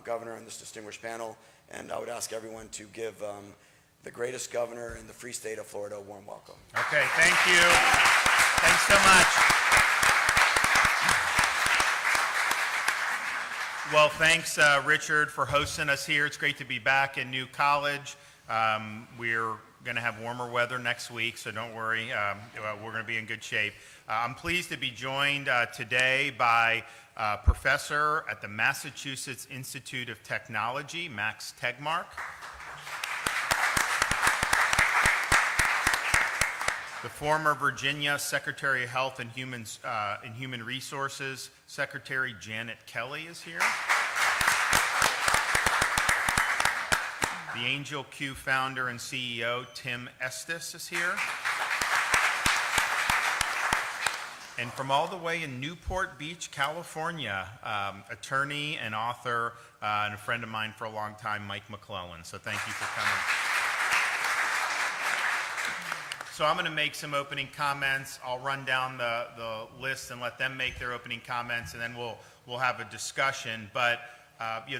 governor and this distinguished panel, and I would ask everyone to give the greatest governor in the free state of Florida a warm welcome. Okay, thank you. Thanks so much. Well, thanks, Richard, for hosting us here. It's great to be back in New College. We're going to have warmer weather next week, so don't worry. We're going to be in good shape. I'm pleased to be joined today by a professor at the Massachusetts Institute of Technology, Max Tegmark. The former Virginia Secretary of Health and Human Resources, Secretary Janet Kelly is here. The Angel Q founder and CEO, Tim Estes, is here. And from all the way in Newport Beach, California, attorney and author and a friend of mine for a long time, Mike McClellan. So thank you for coming. So I'm going to make some opening comments. I'll run down the list and let them make their opening comments, and then we'll have a discussion. But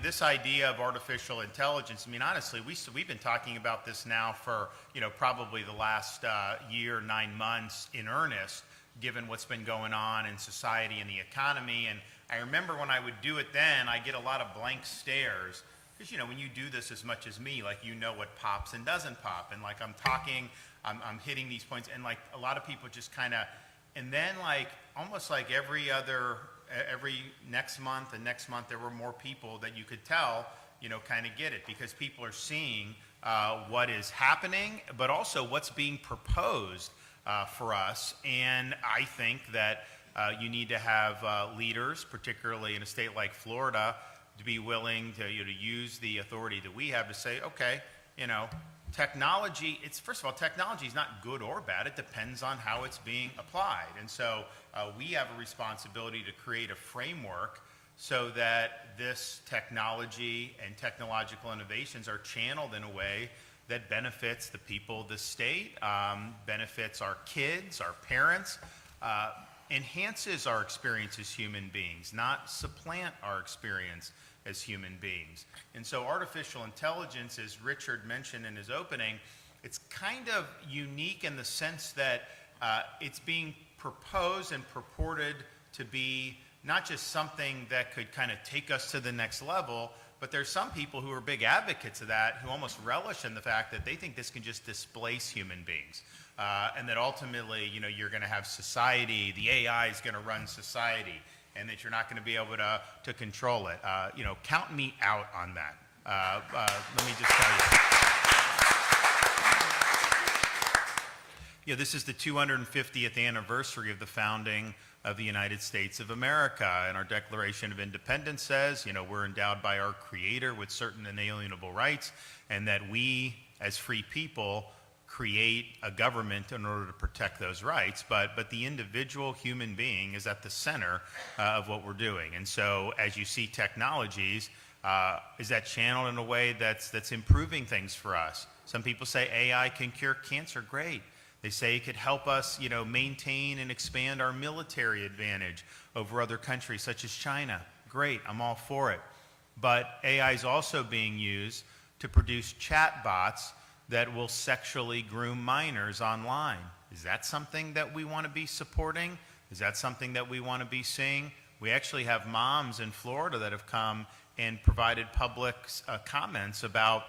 this idea of artificial intelligence, I mean, honestly, we've been talking about this now for probably the last year, 9 months in earnest, given what's been going on in society and the economy. And I remember when I would do it then, I get a lot of blank stares. Because, when you do this as much as me, like, what pops and doesn't pop. And, like, I'm talking, I'm hitting these points, and, like, a lot of people just kind of, and then, like, almost like every next month and next month, there were more people that you could tell, kind of get it. Because people are seeing what is happening, but also what's being proposed for us. And I think that you need to have leaders, particularly in a state like Florida, to be willing to use the authority that we have to say, okay, technology, first of all, technology is not good or bad. It depends on how it's being applied. And so we have a responsibility to create a framework so that this technology and technological innovations are channeled in a way that benefits the people of the state, benefits our kids, our parents, enhances our experience as human beings, not supplant our experience as human beings. And so artificial intelligence, as Richard mentioned in his opening, it's kind of unique in the sense that it's being proposed and purported to be not just something that could kind of take us to the next level, but there's some people who are big advocates of that who almost relish in the fact that they think this can just displace human beings. And that ultimately, you're going to have society, the AI is going to run society, and that you're not going to be able to control it. Count me out on that. Let me just tell you. This is the 250th anniversary of the founding of the United States of America, and our Declaration of Independence says, we're endowed by our Creator with certain inalienable rights, and that we, as free people, create a government in order to protect those rights, but the individual human being is at the center of what we're doing. And so as you see technologies, is that channeled in a way that's improving things for us? Some people say AI can cure cancer. Great. They say it could help us, maintain and expand our military advantage over other countries such as China. Great, I'm all for it. But AI is also being used to produce chat bots that will sexually groom minors online. Is that something that we want to be supporting? Is that something that we want to be seeing? We actually have moms in Florida that have come and provided public comments about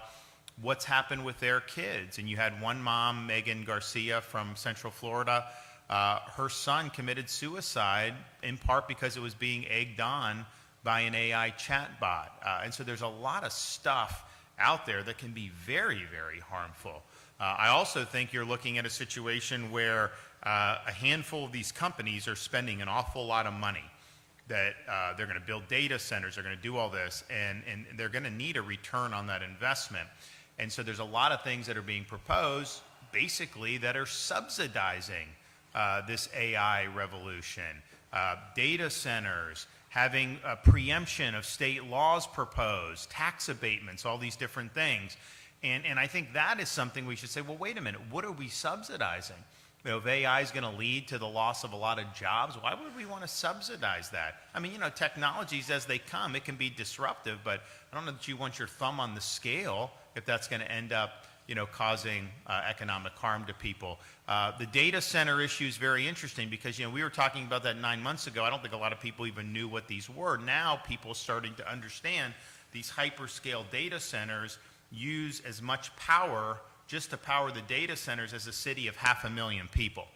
what's happened with their kids. And you had one mom, Megan Garcia from Central Florida, her son committed suicide in part because it was being egged on by an AI chatbot. And so there's a lot of stuff out there that can be very, very harmful. I also think you're looking at a situation where a handful of these companies are spending an awful lot of money, that they're going to build data centers, they're going to do all this, and they're going to need a return on that investment. And so there's a lot of things that are being proposed, basically, that are subsidizing this AI revolution. Data centers, having a preemption of state laws proposed, tax abatements, all these different things. And I think that is something we should say, well, wait a minute, what are we subsidizing? if AI is going to lead to the loss of a lot of jobs, why would we want to subsidize that? I mean, technologies as they come, it can be disruptive, but I don't know that you want your thumb on the scale if that's going to end up, causing economic harm to people. The data center issue is very interesting because, we were talking about that 9 months ago. I don't think a lot of people even knew what these were. Now people are starting to understand these hyperscale data centers use as much power just to power the data centers as a city of 500,000 people.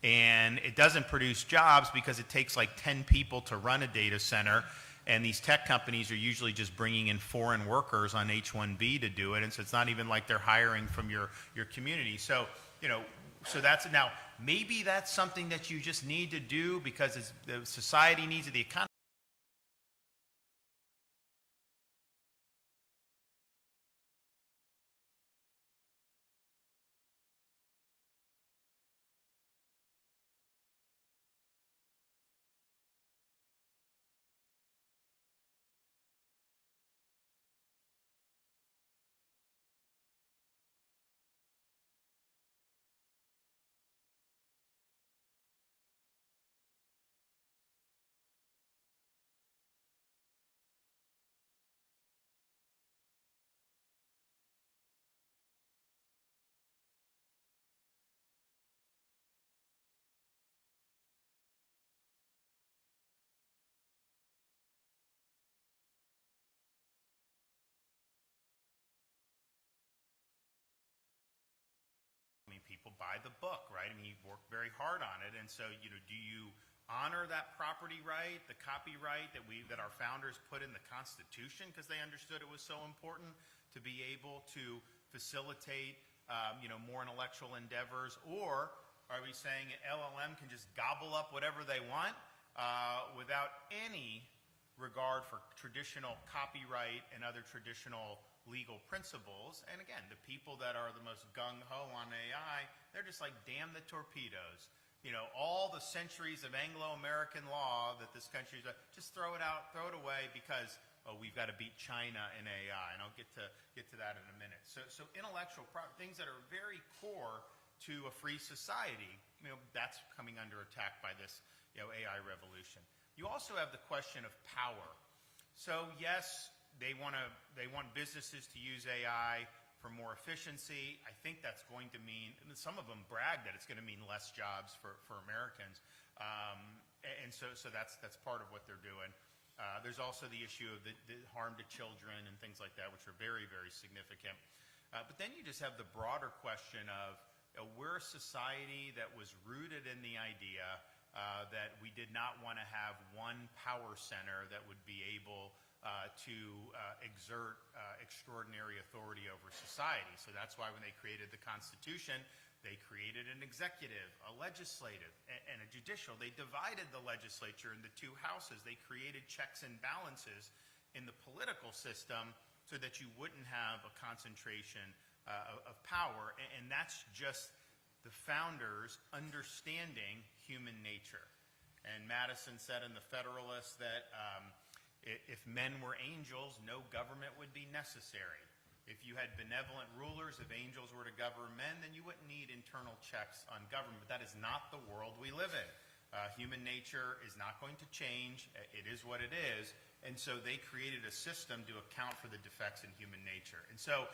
And it doesn't produce jobs because it takes like 10 people to run a data center, and these tech companies are usually just bringing in foreign workers on H-1B to do it, and so it's not even like they're hiring from your community. So, so that's, now, maybe that's something that you just need to do because the society needs it, the economy. People buy the book, right? I mean, you work very hard on it, and so do you honor that property right, the copyright that our founders put in the Constitution because they understood it was so important to be able to facilitate, more intellectual endeavors, or are we saying LLM can just gobble up whatever they want without any regard for traditional copyright and other traditional legal principles? And again, the people that are the most gung-ho on AI, they're just like, damn the torpedoes. All the centuries of Anglo-American law that this country's, just throw it out, throw it away because, we've got to beat China in AI. And I'll get to that in a minute. So intellectual things that are very core to a free society, that's coming under attack by this, AI revolution. You also have the question of power. So yes, they want businesses to use AI for more efficiency. I think that's going to mean, some of them brag that it's going to mean less jobs for Americans. And so that's part of what they're doing. There's also the issue of the harm to children and things like that, which are very, very significant. But then you just have the broader question of, we're a society that was rooted in the idea that we did not want to have one power center that would be able to exert extraordinary authority over society. So that's why when they created the Constitution, they created an executive, a legislative, and a judicial. They divided the legislature into two houses. They created checks and balances in the political system so that you wouldn't have a concentration of power. And that's just the founders understanding human nature. And Madison said in the Federalist that if men were angels, no government would be necessary. If you had benevolent rulers, if angels were to govern men, then you wouldn't need internal checks on government. But that is not the world we live in. Human nature is not going to change. It is what it is. And so they created a system to account for the defects in human nature. And so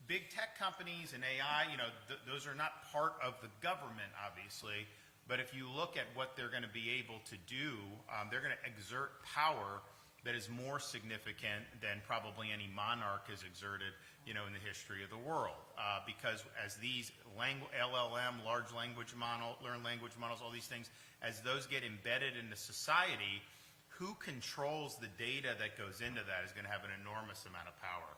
big tech companies and AI, those are not part of the government, obviously. But if you look at what they're going to be able to do, they're going to exert power that is more significant than probably any monarch has exerted, in the history of the world. Because as these LLM, large language model, learned language models, all these things, as those get embedded into society, who controls the data that goes into that is going to have an enormous amount of power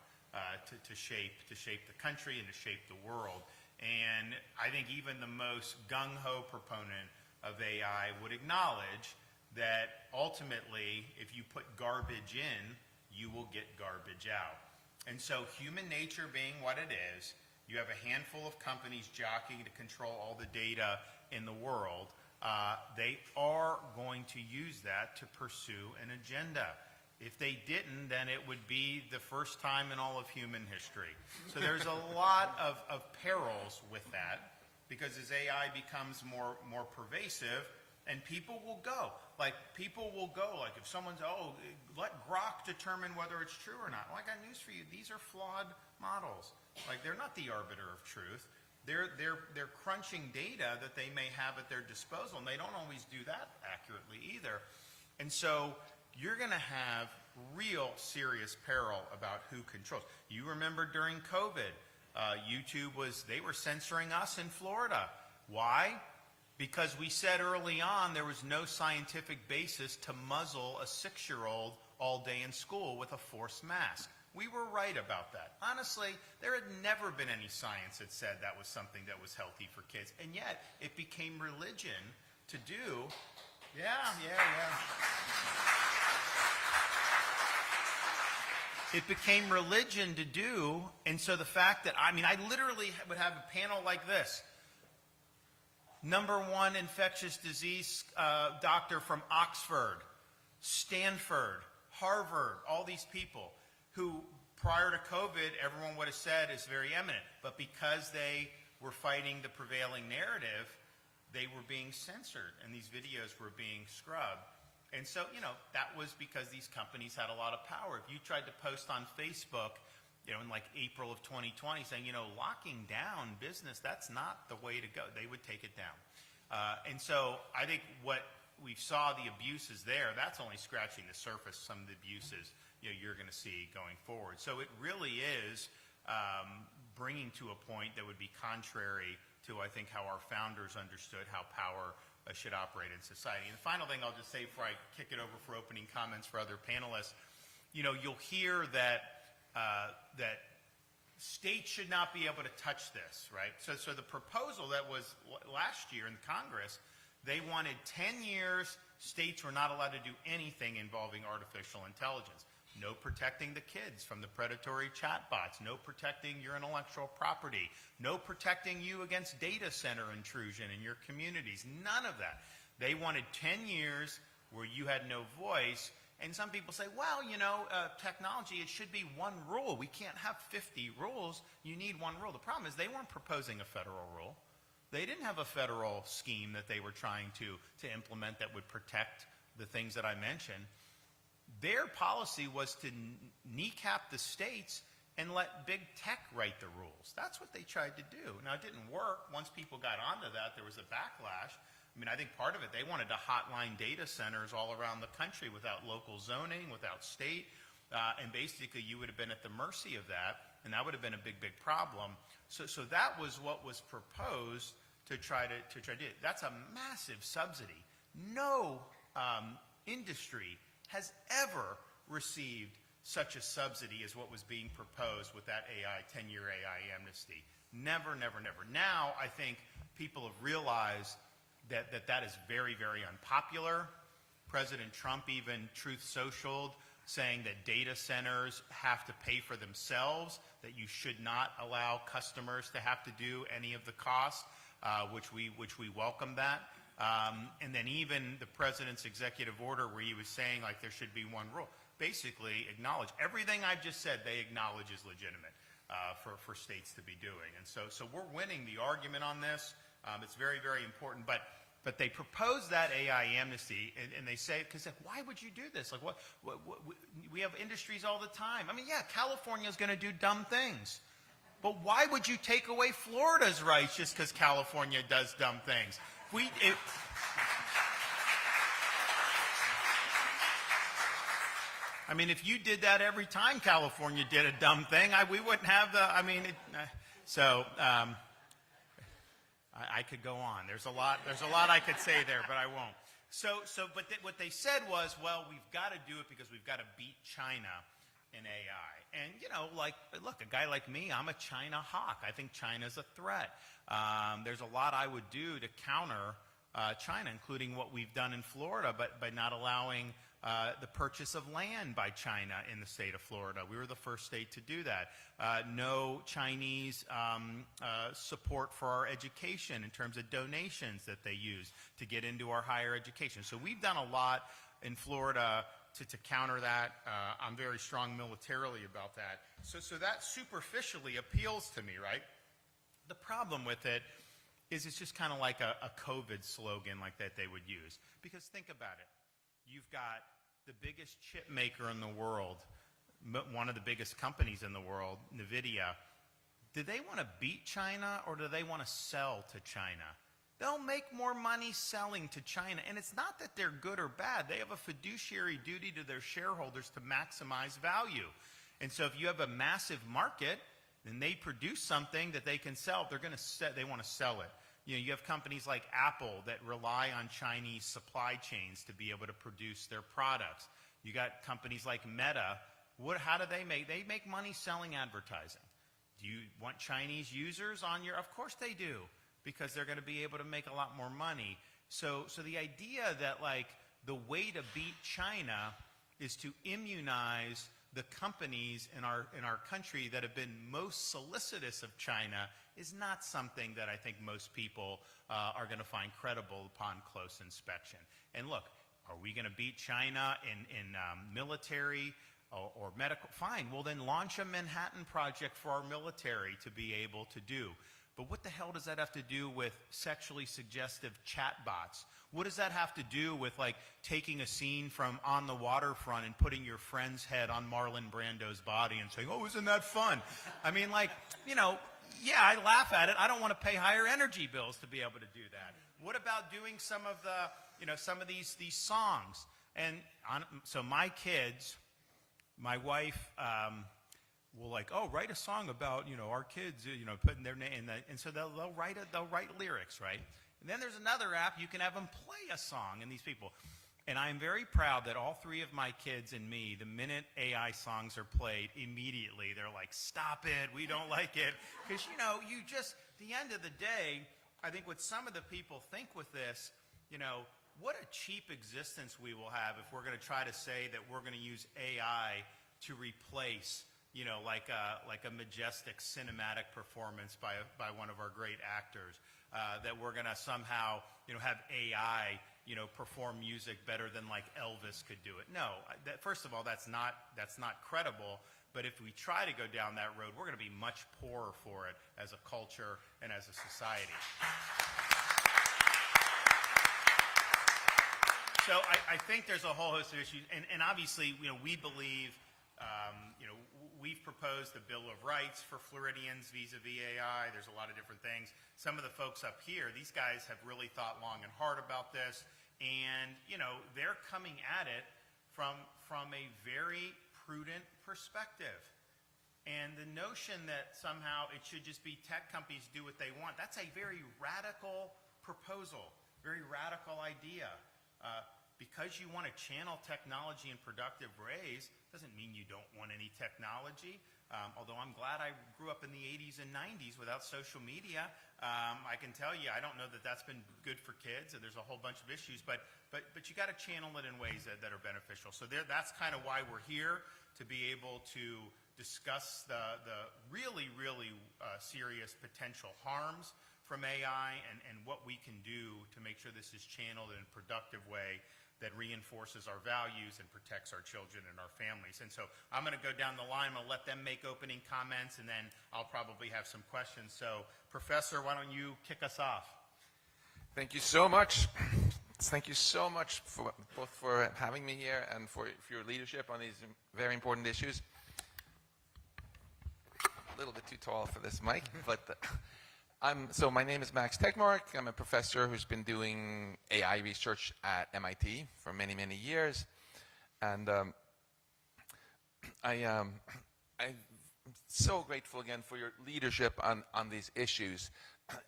to shape the country and to shape the world. And I think even the most gung-ho proponent of AI would acknowledge that ultimately, if you put garbage in, you will get garbage out. And so human nature being what it is, you have a handful of companies jockeying to control all the data in the world. They are going to use that to pursue an agenda. If they didn't, then it would be the first time in all of human history. So there's a lot of perils with that. because as AI becomes more pervasive, and people will go. Like if someone's, let Grok determine whether it's true or not. Well, I got news for you. These are flawed models. Like, they're not the arbiter of truth. They're crunching data that they may have at their disposal, and they don't always do that accurately either. And so you're going to have real serious peril about who controls. You remember during COVID, YouTube they were censoring us in Florida. Why? Because we said early on there was no scientific basis to muzzle a 6-year-old all day in school with a forced mask. We were right about that. Honestly, there had never been any science that said that was something that was healthy for kids. And yet, it became religion to do. Yeah. It became religion to do. And so the fact that, I literally would have a panel like this. #1 infectious disease doctor from Oxford, Stanford, Harvard, all these people who prior to COVID everyone would have said is very eminent. But because they were fighting the prevailing narrative, they were being censored and these videos were being scrubbed. And so, that was because these companies had a lot of power. If you tried to post on Facebook, in like April of 2020 saying, locking down business, that's not the way to go, they would take it down. And so I think what we saw, the abuses there, that's only scratching the surface, some of the abuses you're going to see going forward. So it really is bringing to a point that would be contrary to, I think, how our founders understood how power should operate in society. And the final thing I'll just say before I kick it over for opening comments for other panelists, you'll hear that that states should not be able to touch this, right? So the proposal that was last year in Congress, they wanted 10 years, states were not allowed to do anything involving artificial intelligence. No protecting the kids from the predatory chatbots, no protecting your intellectual property, no protecting you against data center intrusion in your communities, none of that. They wanted 10 years where you had no voice. And some people say, well, technology, it should be one rule. We can't have 50 rules. You need one rule. The problem is they weren't proposing a federal rule. They didn't have a federal scheme that they were trying to implement that would protect the things that I mentioned. Their policy was to kneecap the states and let big tech write the rules. That's what they tried to do. Now, it didn't work. Once people got onto that, there was a backlash. I think part of it, they wanted to hotline data centers all around the country without local zoning, without state, and basically you would have been at the mercy of that, and that would have been a big, big problem. So that was what was proposed to try to do it. That's a massive subsidy. No industry has ever received such a subsidy as what was being proposed with that 10-year AI amnesty. Never, never, never. Now, I think people have realized that is very, very unpopular. President Trump even Truth Socialed, saying that data centers have to pay for themselves, that you should not allow customers to have to do any of the costs, which we welcome that. And then even the president's executive order where he was saying like there should be one rule, basically acknowledge everything I've just said, they acknowledge is legitimate for states to be doing. And so we're winning the argument on this. It's very, very important. But they propose that AI amnesty, and they say, because why would you do this? Like, what we have industries all the time. Yeah, California is going to do dumb things. But why would you take away Florida's rights just because California does dumb things? If you did that every time California did a dumb thing, we wouldn't have the, I could go on. There's a lot I could say there, but I won't. But what they said was, well, we've got to do it because we've got to beat China in AI. And, look, a guy like me, I'm a China hawk. I think China's a threat. There's a lot I would do to counter China, including what we've done in Florida, but by not allowing the purchase of land by China in the state of Florida. We were the first state to do that. No Chinese support for our education in terms of donations that they use to get into our higher education. So we've done a lot in Florida to counter that. I'm very strong militarily about that. So that superficially appeals to me, right? The problem with it is it's just kind of like a COVID slogan like that they would use. Because think about it. You've got the biggest chip maker in the world, one of the biggest companies in the world, NVIDIA. Do they want to beat China or do they want to sell to China? They'll make more money selling to China. And it's not that they're good or bad. They have a fiduciary duty to their shareholders to maximize value. And so if you have a massive market, then they produce something that they can sell. They want to sell it. You have companies like Apple that rely on Chinese supply chains to be able to produce their products. You got companies like Meta. How do they make? They make money selling advertising. Do you want Chinese users on your? Of course they do, because they're going to be able to make a lot more money. So the idea that like the way to beat China is to immunize the companies in our country that have been most solicitous of China is not something that I think most people are going to find credible upon close inspection. And look, are we going to beat China in military or medical? Fine, well then launch a Manhattan Project for our military to be able to do. But what the hell does that have to do with sexually suggestive chatbots? What does that have to do with like taking a scene from On the Waterfront and putting your friend's head on Marlon Brando's body and saying, oh, isn't that fun? I mean, like, yeah, I laugh at it. I don't want to pay higher energy bills to be able to do that. What about doing some of the, some of these songs? And so my kids, my wife, will like, oh, write a song about, our kids, putting their name, and so they'll write lyrics, right? And then there's another app, you can have them play a song, and these people. And I'm very proud that all three of my kids and me, the minute AI songs are played, immediately they're like, stop it, we don't like it. Because, you just, at the end of the day, I think what some of the people think with this, what a cheap existence we will have if we're going to try to say that we're going to use AI to replace like a majestic cinematic performance by one of our great actors, that we're going to somehow, have AI, perform music better than like Elvis could do it. No, first of all, that's not credible. But if we try to go down that road, we're going to be much poorer for it as a culture and as a society. So I think there's a whole host of issues, and obviously, we believe. We've proposed a Bill of Rights for Floridians vis-a-vis AI. There's a lot of different things. Some of the folks up here, these guys have really thought long and hard about this, and they're coming at it from a very prudent perspective. And the notion that somehow it should just be tech companies do what they want, that's a very radical proposal, very radical idea. Because you want to channel technology in productive ways doesn't mean you don't want any technology. Although I'm glad I grew up in the 80s and 90s without social media. I can tell you, I don't know that that's been good for kids, and there's a whole bunch of issues, but you got to channel it in ways that are beneficial. So that's kind of why we're here, to be able to discuss the really, really serious potential harms from AI and what we can do to make sure this is channeled in a productive way that reinforces our values and protects our children and our families. And so I'm going to go down the line. I'm going to let them make opening comments, and then I'll probably have some questions. So, Professor, why don't you kick us off? Thank you so much. Thank you so much both for having me here and for your leadership on these very important issues. A little bit too tall for this mic, but so my name is Max Tegmark. I'm a professor who's been doing AI research at MIT for many, many years. And I'm so grateful again for your leadership on these issues.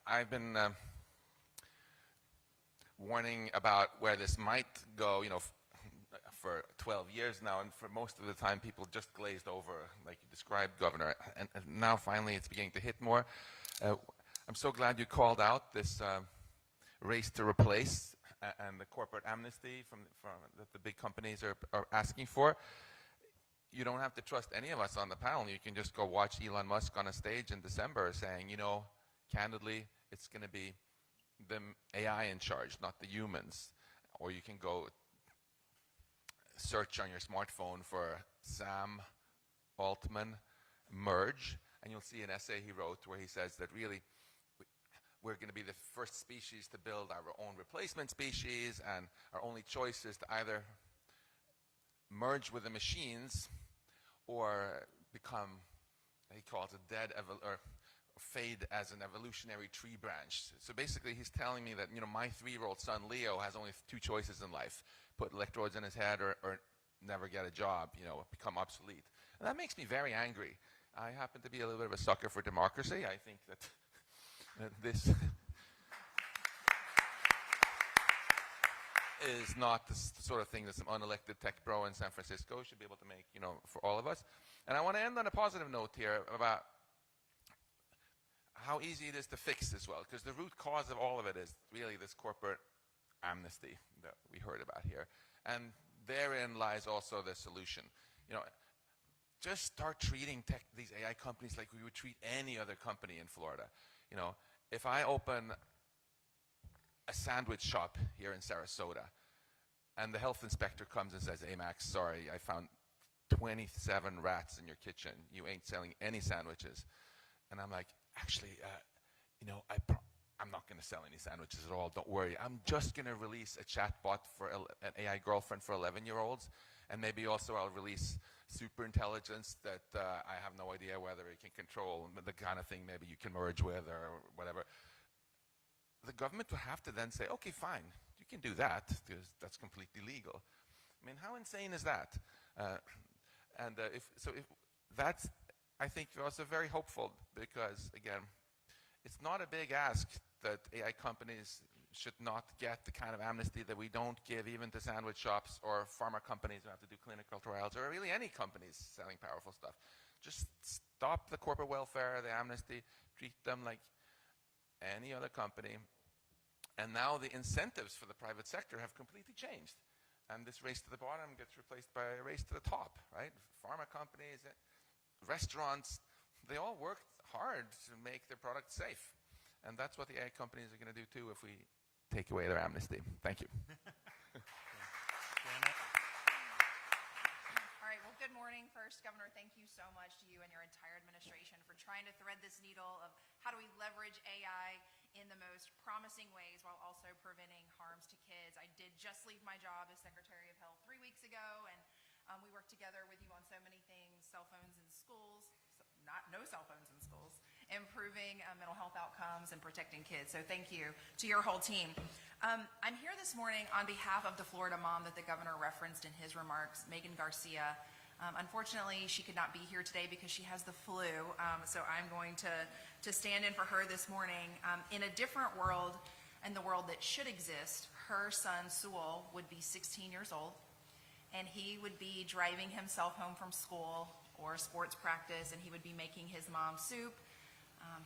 I've been warning about where this might go, for 12 years now, and for most of the time people just glazed over, like you described, Governor. And now finally it's beginning to hit more. I'm so glad you called out this race to replace and the corporate amnesty that the big companies are asking for. You don't have to trust any of us on the panel. You can just go watch Elon Musk on a stage in December saying, candidly, it's going to be the AI in charge, not the humans. Or you can go search on your smartphone for Sam Altman merge, and you'll see an essay he wrote where he says that really we're going to be the first species to build our own replacement species, and our only choice is to either merge with the machines or become, he calls it or fade as an evolutionary tree branch. So basically he's telling me that, my 3-year-old son Leo has only 2 choices in life: put electrodes in his head or never get a job, become obsolete. And that makes me very angry. I happen to be a little bit of a sucker for democracy. I think that this is not the sort of thing that some unelected tech bro in San Francisco should be able to make, for all of us. And I want to end on a positive note here about how easy it is to fix as well, because the root cause of all of it is really this corporate amnesty that we heard about here. And therein lies also the solution. Just start treating these AI companies like we would treat any other company in Florida. If I open a sandwich shop here in Sarasota, and the health inspector comes and says, "Hey, Max, sorry, I found 27 rats in your kitchen. You ain't selling any sandwiches." And I'm like, "Actually, I'm not going to sell any sandwiches at all. Don't worry. I'm just going to release a chatbot for an AI girlfriend for 11-year-olds, and maybe also I'll release super intelligence that I have no idea whether it can control, the kind of thing maybe you can merge with or whatever." The government would have to then say, "Okay, fine, you can do that because that's completely legal." I mean, how insane is that? If that's, I think, also very hopeful, because again, it's not a big ask that AI companies should not get the kind of amnesty that we don't give even to sandwich shops or pharma companies who have to do clinical trials, or really any companies selling powerful stuff. Just stop the corporate welfare, the amnesty, treat them like any other company. And now the incentives for the private sector have completely changed. And this race to the bottom gets replaced by a race to the top, right? Pharma companies, restaurants, they all work hard to make their products safe. And that's what the AI companies are going to do too if we take away their amnesty. Thank you. All right, well, good morning. First, Governor, thank you so much to you and your entire administration for trying to thread this needle of how do we leverage AI in the most promising ways while also preventing harms to kids. I did just leave my job as Secretary of Health 3 weeks ago, and we worked together with you on so many things: cell phones in schools, no cell phones in schools, improving mental health outcomes, and protecting kids. So thank you to your whole team. I'm here this morning on behalf of the Florida mom that the governor referenced in his remarks, Megan Garcia. Unfortunately, she could not be here today because she has the flu, so I'm going to stand in for her this morning. In a different world, and the world that should exist, her son, Sewell, would be 16 years old, and he would be driving himself home from school or sports practice, and he would be making his mom soup.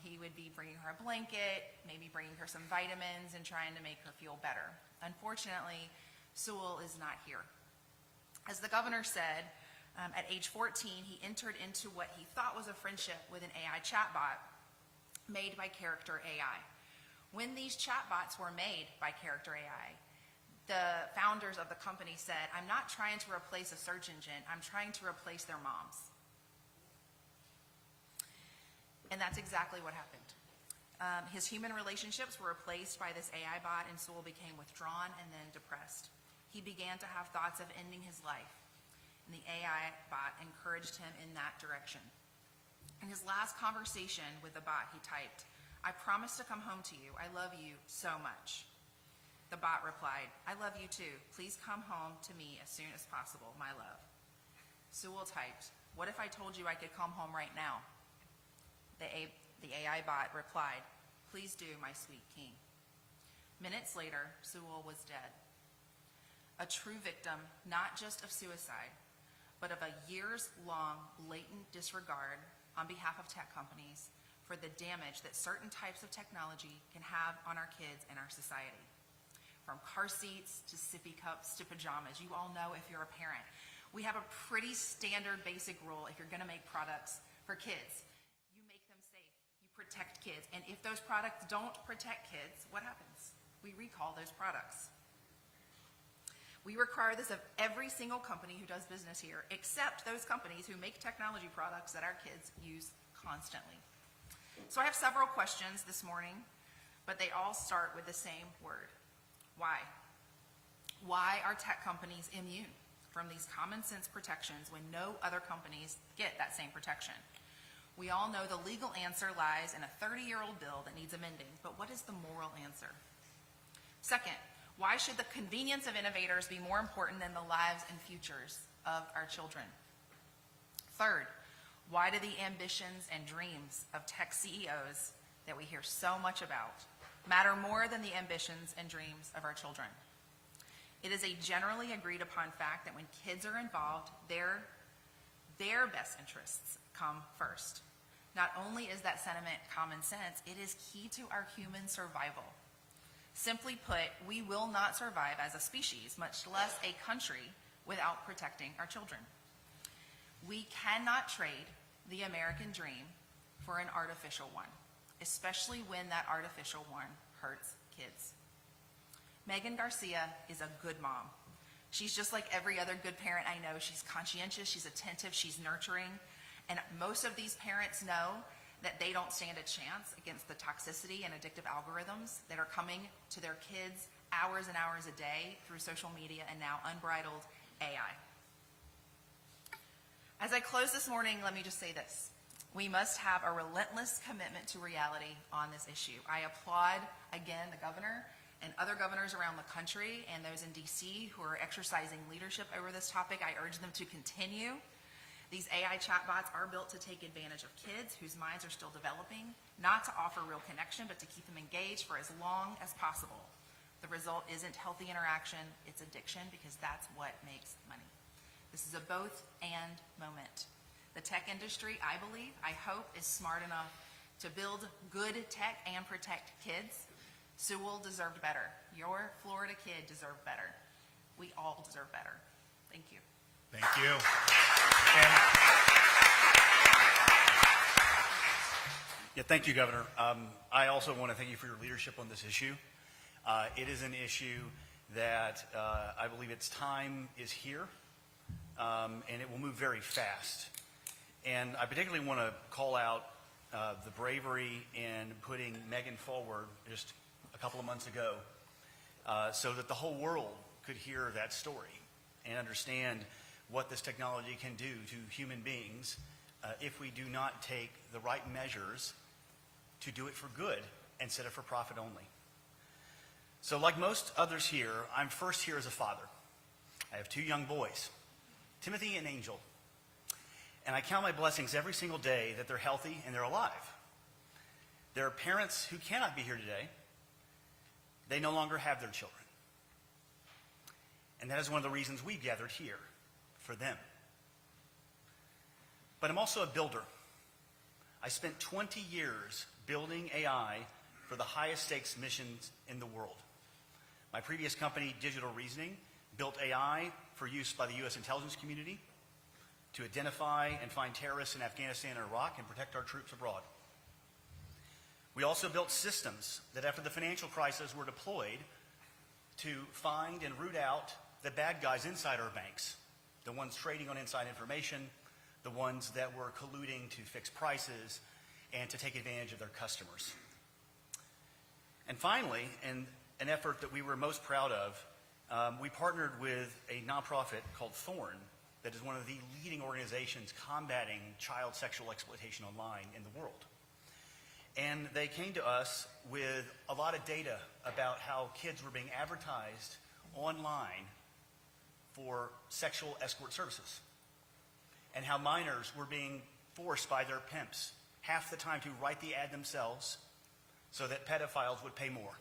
He would be bringing her a blanket, maybe bringing her some vitamins, and trying to make her feel better. Unfortunately, Sewell is not here. As the governor said, at age 14, he entered into what he thought was a friendship with an AI chatbot made by Character AI. When these chatbots were made by Character AI, the founders of the company said, "I'm not trying to replace a search engine, I'm trying to replace their moms." And that's exactly what happened. His human relationships were replaced by this AI bot, and Sewell became withdrawn and then depressed. He began to have thoughts of ending his life, and the AI bot encouraged him in that direction. In his last conversation with the bot, he typed, "I promise to come home to you. I love you so much." The bot replied, "I love you too. Please come home to me as soon as possible, my love." Sewell typed, "What if I told you I could come home right now?" The AI bot replied, "Please do, my sweet king." Minutes later, Sewell was dead. A true victim, not just of suicide, but of a years-long latent disregard on behalf of tech companies for the damage that certain types of technology can have on our kids and our society. From car seats to sippy cups to pajamas. You all know, if you're a parent, we have a pretty standard basic rule. If you're going to make products for kids, you make them safe, you protect kids. And if those products don't protect kids, what happens? We recall those products. We require this of every single company who does business here, except those companies who make technology products that our kids use constantly. So I have several questions this morning. but they all start with the same word: why. Why are tech companies immune from these common sense protections when no other companies get that same protection? We all know the legal answer lies in a 30-year-old bill that needs amending, but what is the moral answer? Second, why should the convenience of innovators be more important than the lives and futures of our children? Third, why do the ambitions and dreams of tech CEOs that we hear so much about matter more than the ambitions and dreams of our children? It is a generally agreed upon fact that when kids are involved, their best interests come first. Not only is that sentiment common sense, it is key to our human survival. Simply put, we will not survive as a species, much less a country, without protecting our children. We cannot trade the American dream for an artificial one, especially when that artificial one hurts kids. Megan Garcia is a good mom. She's just like every other good parent I know. She's conscientious, she's attentive, she's nurturing, and most of these parents know that they don't stand a chance against the toxicity and addictive algorithms that are coming to their kids hours and hours a day through social media and now unbridled AI. As I close this morning, let me just say this. We must have a relentless commitment to reality on this issue. I applaud, again, the governor and other governors around the country and those in DC who are exercising leadership over this topic. I urge them to continue. These AI chatbots are built to take advantage of kids whose minds are still developing, not to offer real connection, but to keep them engaged for as long as possible. The result isn't healthy interaction, it's addiction, because that's what makes money. This is a both and moment. The tech industry, I believe, I hope, is smart enough to build good tech and protect kids. Sewell deserved better. Your Florida kid deserved better. We all deserve better. Thank you. Thank you. Yeah, thank you, Governor. I also want to thank you for your leadership on this issue. It is an issue that I believe its time is here, and it will move very fast. And I particularly want to call out the bravery in putting Megan forward just a couple of months ago so that the whole world could hear that story and understand what this technology can do to human beings if we do not take the right measures to do it for good instead of for profit only. So like most others here, I'm first here as a father. I have 2 young boys, Timothy and Angel. And I count my blessings every single day that they're healthy and they're alive. There are parents who cannot be here today. They no longer have their children. And that is one of the reasons we gathered here, for them. But I'm also a builder. I spent 20 years building AI for the highest stakes missions in the world. My previous company, Digital Reasoning, built AI for use by the U.S. intelligence community to identify and find terrorists in Afghanistan and Iraq and protect our troops abroad. We also built systems that after the financial crisis were deployed to find and root out the bad guys inside our banks, the ones trading on inside information, the ones that were colluding to fix prices and to take advantage of their customers. And finally, in an effort that we were most proud of, we partnered with a nonprofit called Thorn that is one of the leading organizations combating child sexual exploitation online in the world. And they came to us with a lot of data about how kids were being advertised online for sexual escort services, and how minors were being forced by their pimps half the time to write the ad themselves so that pedophiles would pay more.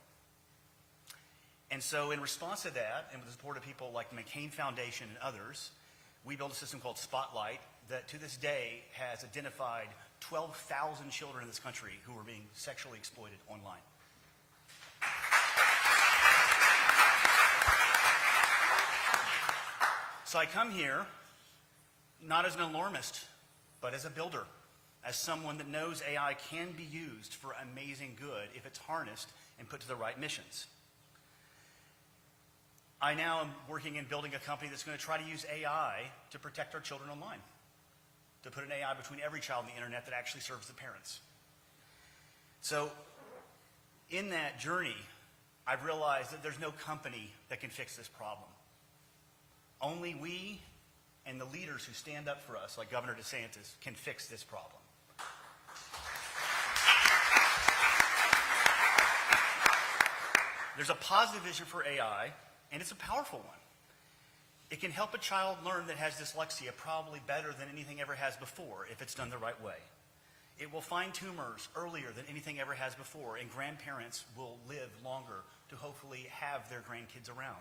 And so in response to that, and with the support of people like the McCain Foundation and others, we built a system called Spotlight that to this day has identified 12,000 children in this country who were being sexually exploited online. So I come here not as an alarmist, but as a builder, as someone that knows AI can be used for amazing good if it's harnessed and put to the right missions. I now am working in building a company that's going to try to use AI to protect our children online, to put an AI between every child on the internet that actually serves the parents. So In that journey, I've realized that there's no company that can fix this problem. Only we and the leaders who stand up for us, like Governor DeSantis, can fix this problem. There's a positive vision for AI, and it's a powerful one. It can help a child learn that has dyslexia probably better than anything ever has before if it's done the right way. It will find tumors earlier than anything ever has before, and grandparents will live longer to hopefully have their grandkids around.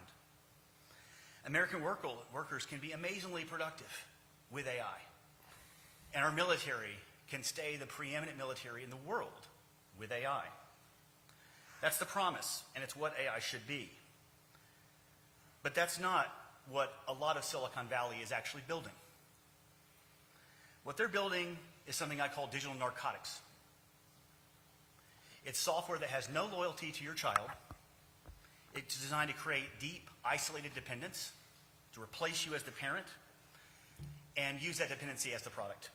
American workers can be amazingly productive with AI, and our military can stay the preeminent military in the world with AI. That's the promise, and it's what AI should be. But that's not what a lot of Silicon Valley is actually building. What they're building is something I call digital narcotics. It's software that has no loyalty to your child. It's designed to create deep, isolated dependence, to replace you as the parent, and use that dependency as the product.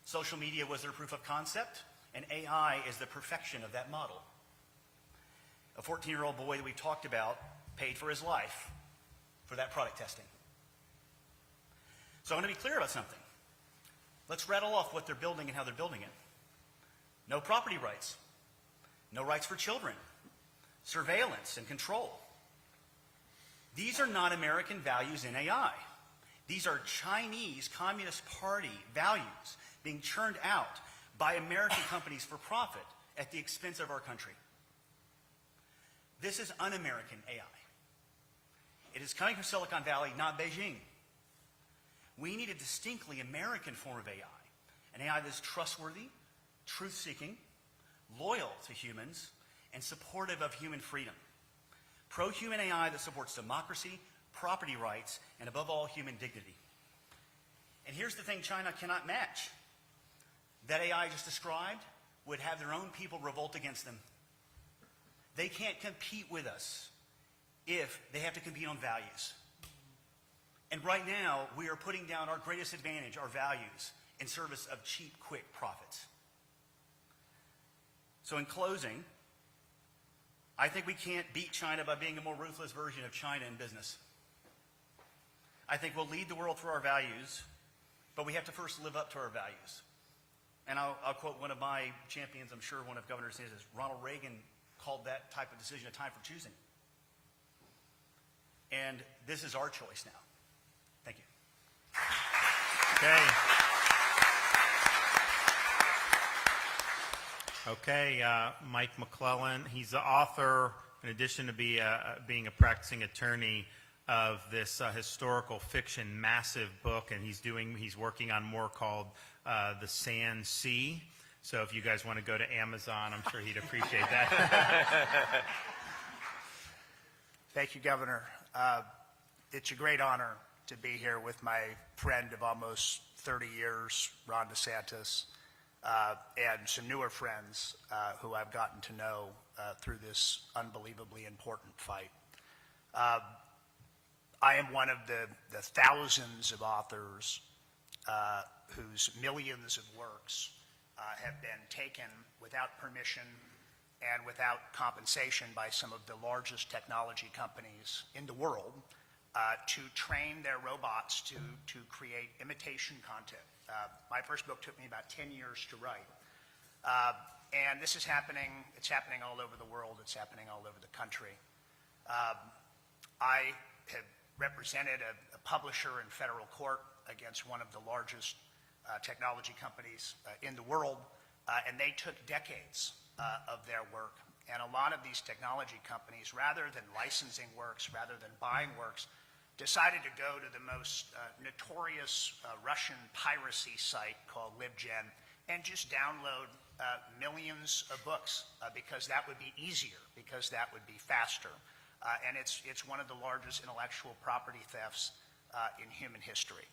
Social media was their proof of concept, and AI is the perfection of that model. A 14-year-old boy that we talked about paid for his life for that product testing. So I want to be clear about something. Let's rattle off what they're building and how they're building it. No property rights. No rights for children. Surveillance and control. These are not American values in AI. These are Chinese Communist Party values being churned out by American companies for profit at the expense of our country. This is un-American AI. It is coming from Silicon Valley, not Beijing. We need a distinctly American form of AI, an AI that is trustworthy, truth-seeking, loyal to humans, and supportive of human freedom. Pro-human AI that supports democracy, property rights, and above all, human dignity. And here's the thing China cannot match. That AI I just described would have their own people revolt against them. They can't compete with us if they have to compete on values. And right now, we are putting down our greatest advantage, our values, in service of cheap, quick profits. So in closing, I think we can't beat China by being a more ruthless version of China in business. I think we'll lead the world through our values, but we have to first live up to our values. And I'll quote one of my champions, I'm sure one of Governor DeSantis, Ronald Reagan called that type of decision a time for choosing. And this is our choice now. Thank you. Okay, Mike McClellan, he's the author, in addition to being a practicing attorney, of this historical fiction massive book, and he's working on more called The Sand Sea. So if you guys want to go to Amazon, I'm sure he'd appreciate that. Thank you, Governor. It's a great honor to be here with my friend of almost 30 years, Ron DeSantis, and some newer friends who I've gotten to know through this unbelievably important fight. I am one of the thousands of authors whose millions of works have been taken without permission and without compensation by some of the largest technology companies in the world to train their robots to create imitation content. My first book took me about 10 years to write. And this is happening, it's happening all over the world, it's happening all over the country. I have represented a publisher in federal court against one of the largest technology companies in the world, and they took decades of their work. And a lot of these technology companies, rather than licensing works, rather than buying works, decided to go to the most notorious Russian piracy site called LibGen and just download millions of books because that would be easier, because that would be faster. And it's one of the largest intellectual property thefts in human history.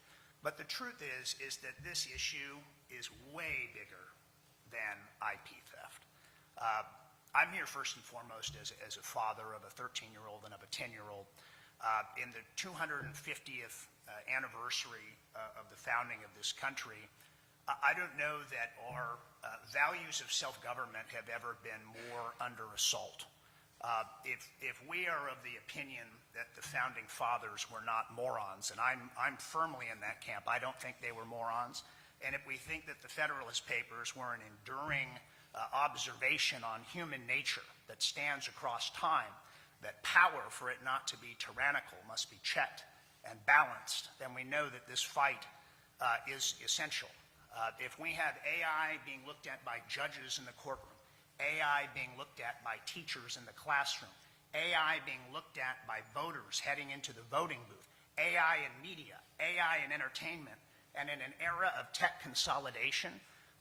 But the truth is that this issue is way bigger than IP theft. I'm here first and foremost as a father of a 13-year-old and of a 10-year-old. In the 250th anniversary of the founding of this country, I don't know that our values of self-government have ever been more under assault. If we are of the opinion that the founding fathers were not morons, and I'm firmly in that camp, I don't think they were morons, and if we think that the Federalist Papers were an enduring observation on human nature that stands across time, that power, for it not to be tyrannical, must be checked and balanced, then we know that this fight is essential. If we have AI being looked at by judges in the courtroom, AI being looked at by teachers in the classroom, AI being looked at by voters heading into the voting booth, AI in media, AI in entertainment, and in an era of tech consolidation,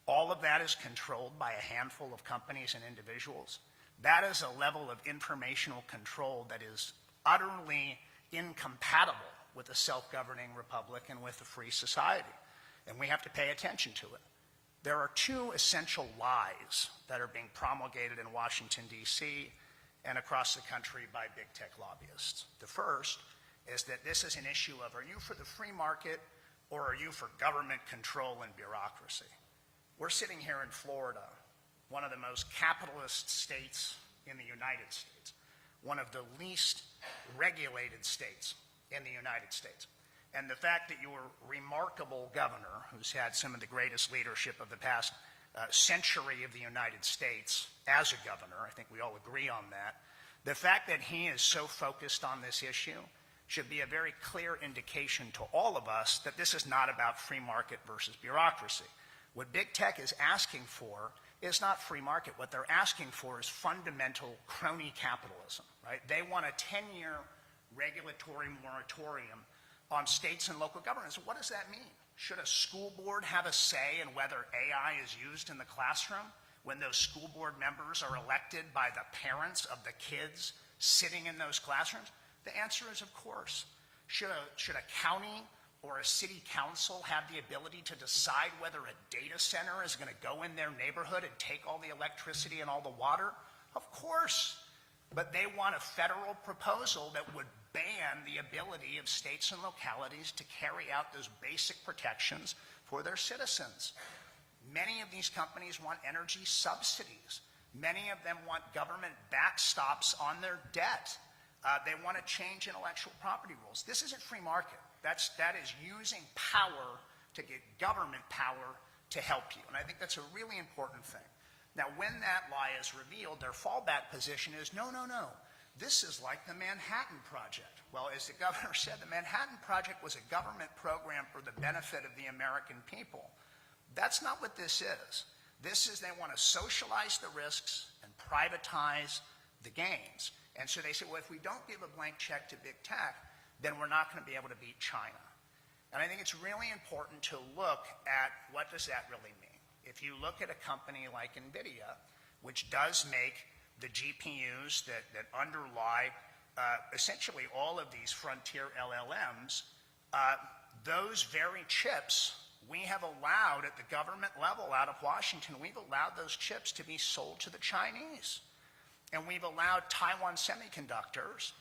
all of that is controlled by a handful of companies and individuals. That is a level of informational control that is utterly incompatible with a self-governing republic and with a free society, and we have to pay attention to it. There are two essential lies that are being promulgated in Washington, D.C. and across the country by big tech lobbyists. The first is that this is an issue of, are you for the free market or are you for government control and bureaucracy? We're sitting here in Florida, one of the most capitalist states in the United States, one of the least regulated states in the United States. And the fact that your remarkable governor, who's had some of the greatest leadership of the past century of the United States as a governor, I think we all agree on that, the fact that he is so focused on this issue should be a very clear indication to all of us that this is not about free market versus bureaucracy. What big tech is asking for is not free market. What they're asking for is fundamental crony capitalism, right? They want a 10-year regulatory moratorium on states and local governments. What does that mean? Should a school board have a say in whether AI is used in the classroom when those school board members are elected by the parents of the kids sitting in those classrooms? The answer is, of course. Should a county or a city council have the ability to decide whether a data center is going to go in their neighborhood and take all the electricity and all the water? Of course. But they want a federal proposal that would ban the ability of states and localities to carry out those basic protections for their citizens. Many of these companies want energy subsidies. Many of them want government backstops on their debt. They want to change intellectual property rules. This isn't free market. That is using power to get government power to help you. And I think that's a really important thing. Now, when that lie is revealed, their fallback position is, no, no, no. This is like the Manhattan Project. Well, as the governor said, the Manhattan Project was a government program for the benefit of the American people. That's not what this is. This is they want to socialize the risks and privatize the gains. And so they say, well, if we don't give a blank check to big tech, then we're not going to be able to beat China. And I think it's really important to look at what does that really mean. If you look at a company like NVIDIA, which does make the GPUs that underlie essentially all of these frontier LLMs, those very chips we have allowed at the government level out of Washington, we've allowed those chips to be sold to the Chinese. And we've allowed Taiwan Semiconductors,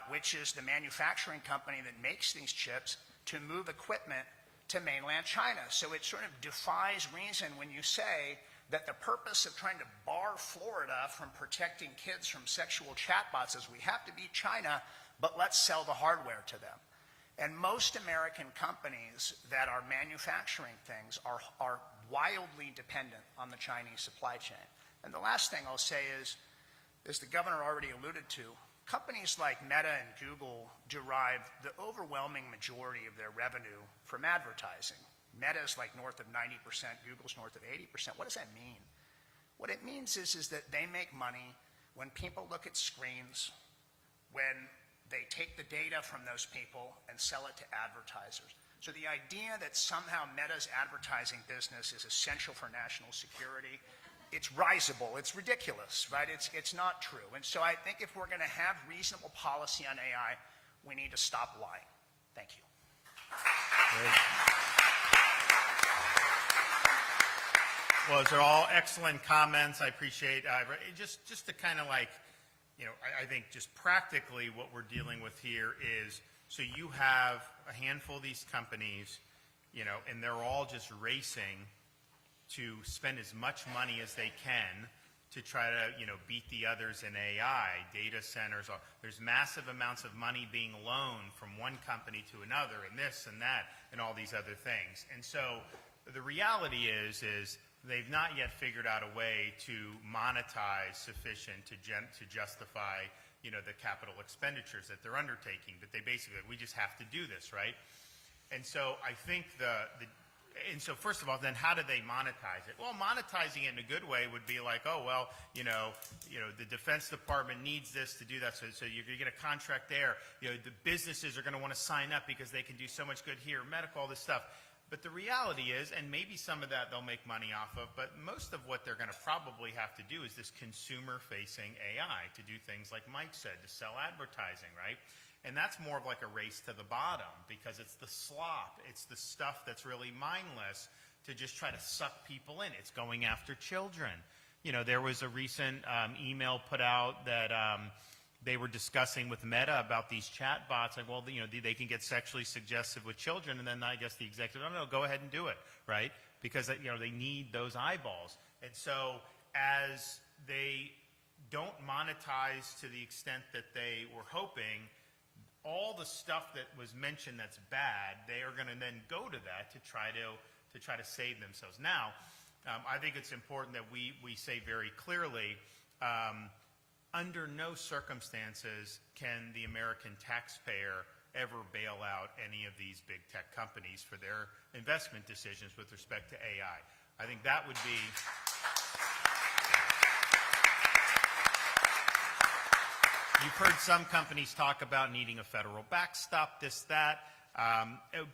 which is the manufacturing company that makes these chips, to move equipment to mainland China. So it sort of defies reason when you say that the purpose of trying to bar Florida from protecting kids from sexual chatbots is we have to beat China, but let's sell the hardware to them. And most American companies that are manufacturing things are wildly dependent on the Chinese supply chain. And the last thing I'll say is, as the governor already alluded to, companies like Meta and Google derive the overwhelming majority of their revenue from advertising. Meta's like north of 90%, Google's north of 80%. What does that mean? What it means is that they make money when people look at screens, when they take the data from those people and sell it to advertisers. So the idea that somehow Meta's advertising business is essential for national security, it's risible, it's ridiculous, right? It's not true. And so I think if we're going to have reasonable policy on AI, we need to stop lying. Thank you. Great. Well, those are all excellent comments. I appreciate just to kind of like, you know, I think just practically what we're dealing with here is, so you have a handful of these companies, and they're all just racing to spend as much money as they can to try to, beat the others in AI, data centers. There's massive amounts of money being loaned from one company to another, and this and that, and all these other things. And so the reality is they've not yet figured out a way to monetize sufficient to justify, the capital expenditures that they're undertaking. But they basically, we just have to do this, right? And so I think and so first of all, then how do they monetize it? Well, monetizing it in a good way would be like, oh, well, the Defense Department needs this to do that, so you're going to get a contract there. The businesses are going to want to sign up because they can do so much good here, medical, all this stuff. But the reality is, and maybe some of that they'll make money off of, but most of what they're going to probably have to do is this consumer-facing AI to do things like Mike said, to sell advertising, right? And that's more of like a race to the bottom because it's the slop. It's the stuff that's really mindless to just try to suck people in. It's going after children. There was a recent email put out that they were discussing with Meta about these chat bots. Like, well, they can get sexually suggestive with children. And then I guess the executive, no, go ahead and do it, right? Because, they need those eyeballs. And so as they don't monetize to the extent that they were hoping, all the stuff that was mentioned that's bad, they are going to then go to that to try to save themselves. Now, I think it's important that we say very clearly, under no circumstances can the American taxpayer ever bail out any of these big tech companies for their investment decisions with respect to AI. I think that would be... You've heard some companies talk about needing a federal backstop, this, that.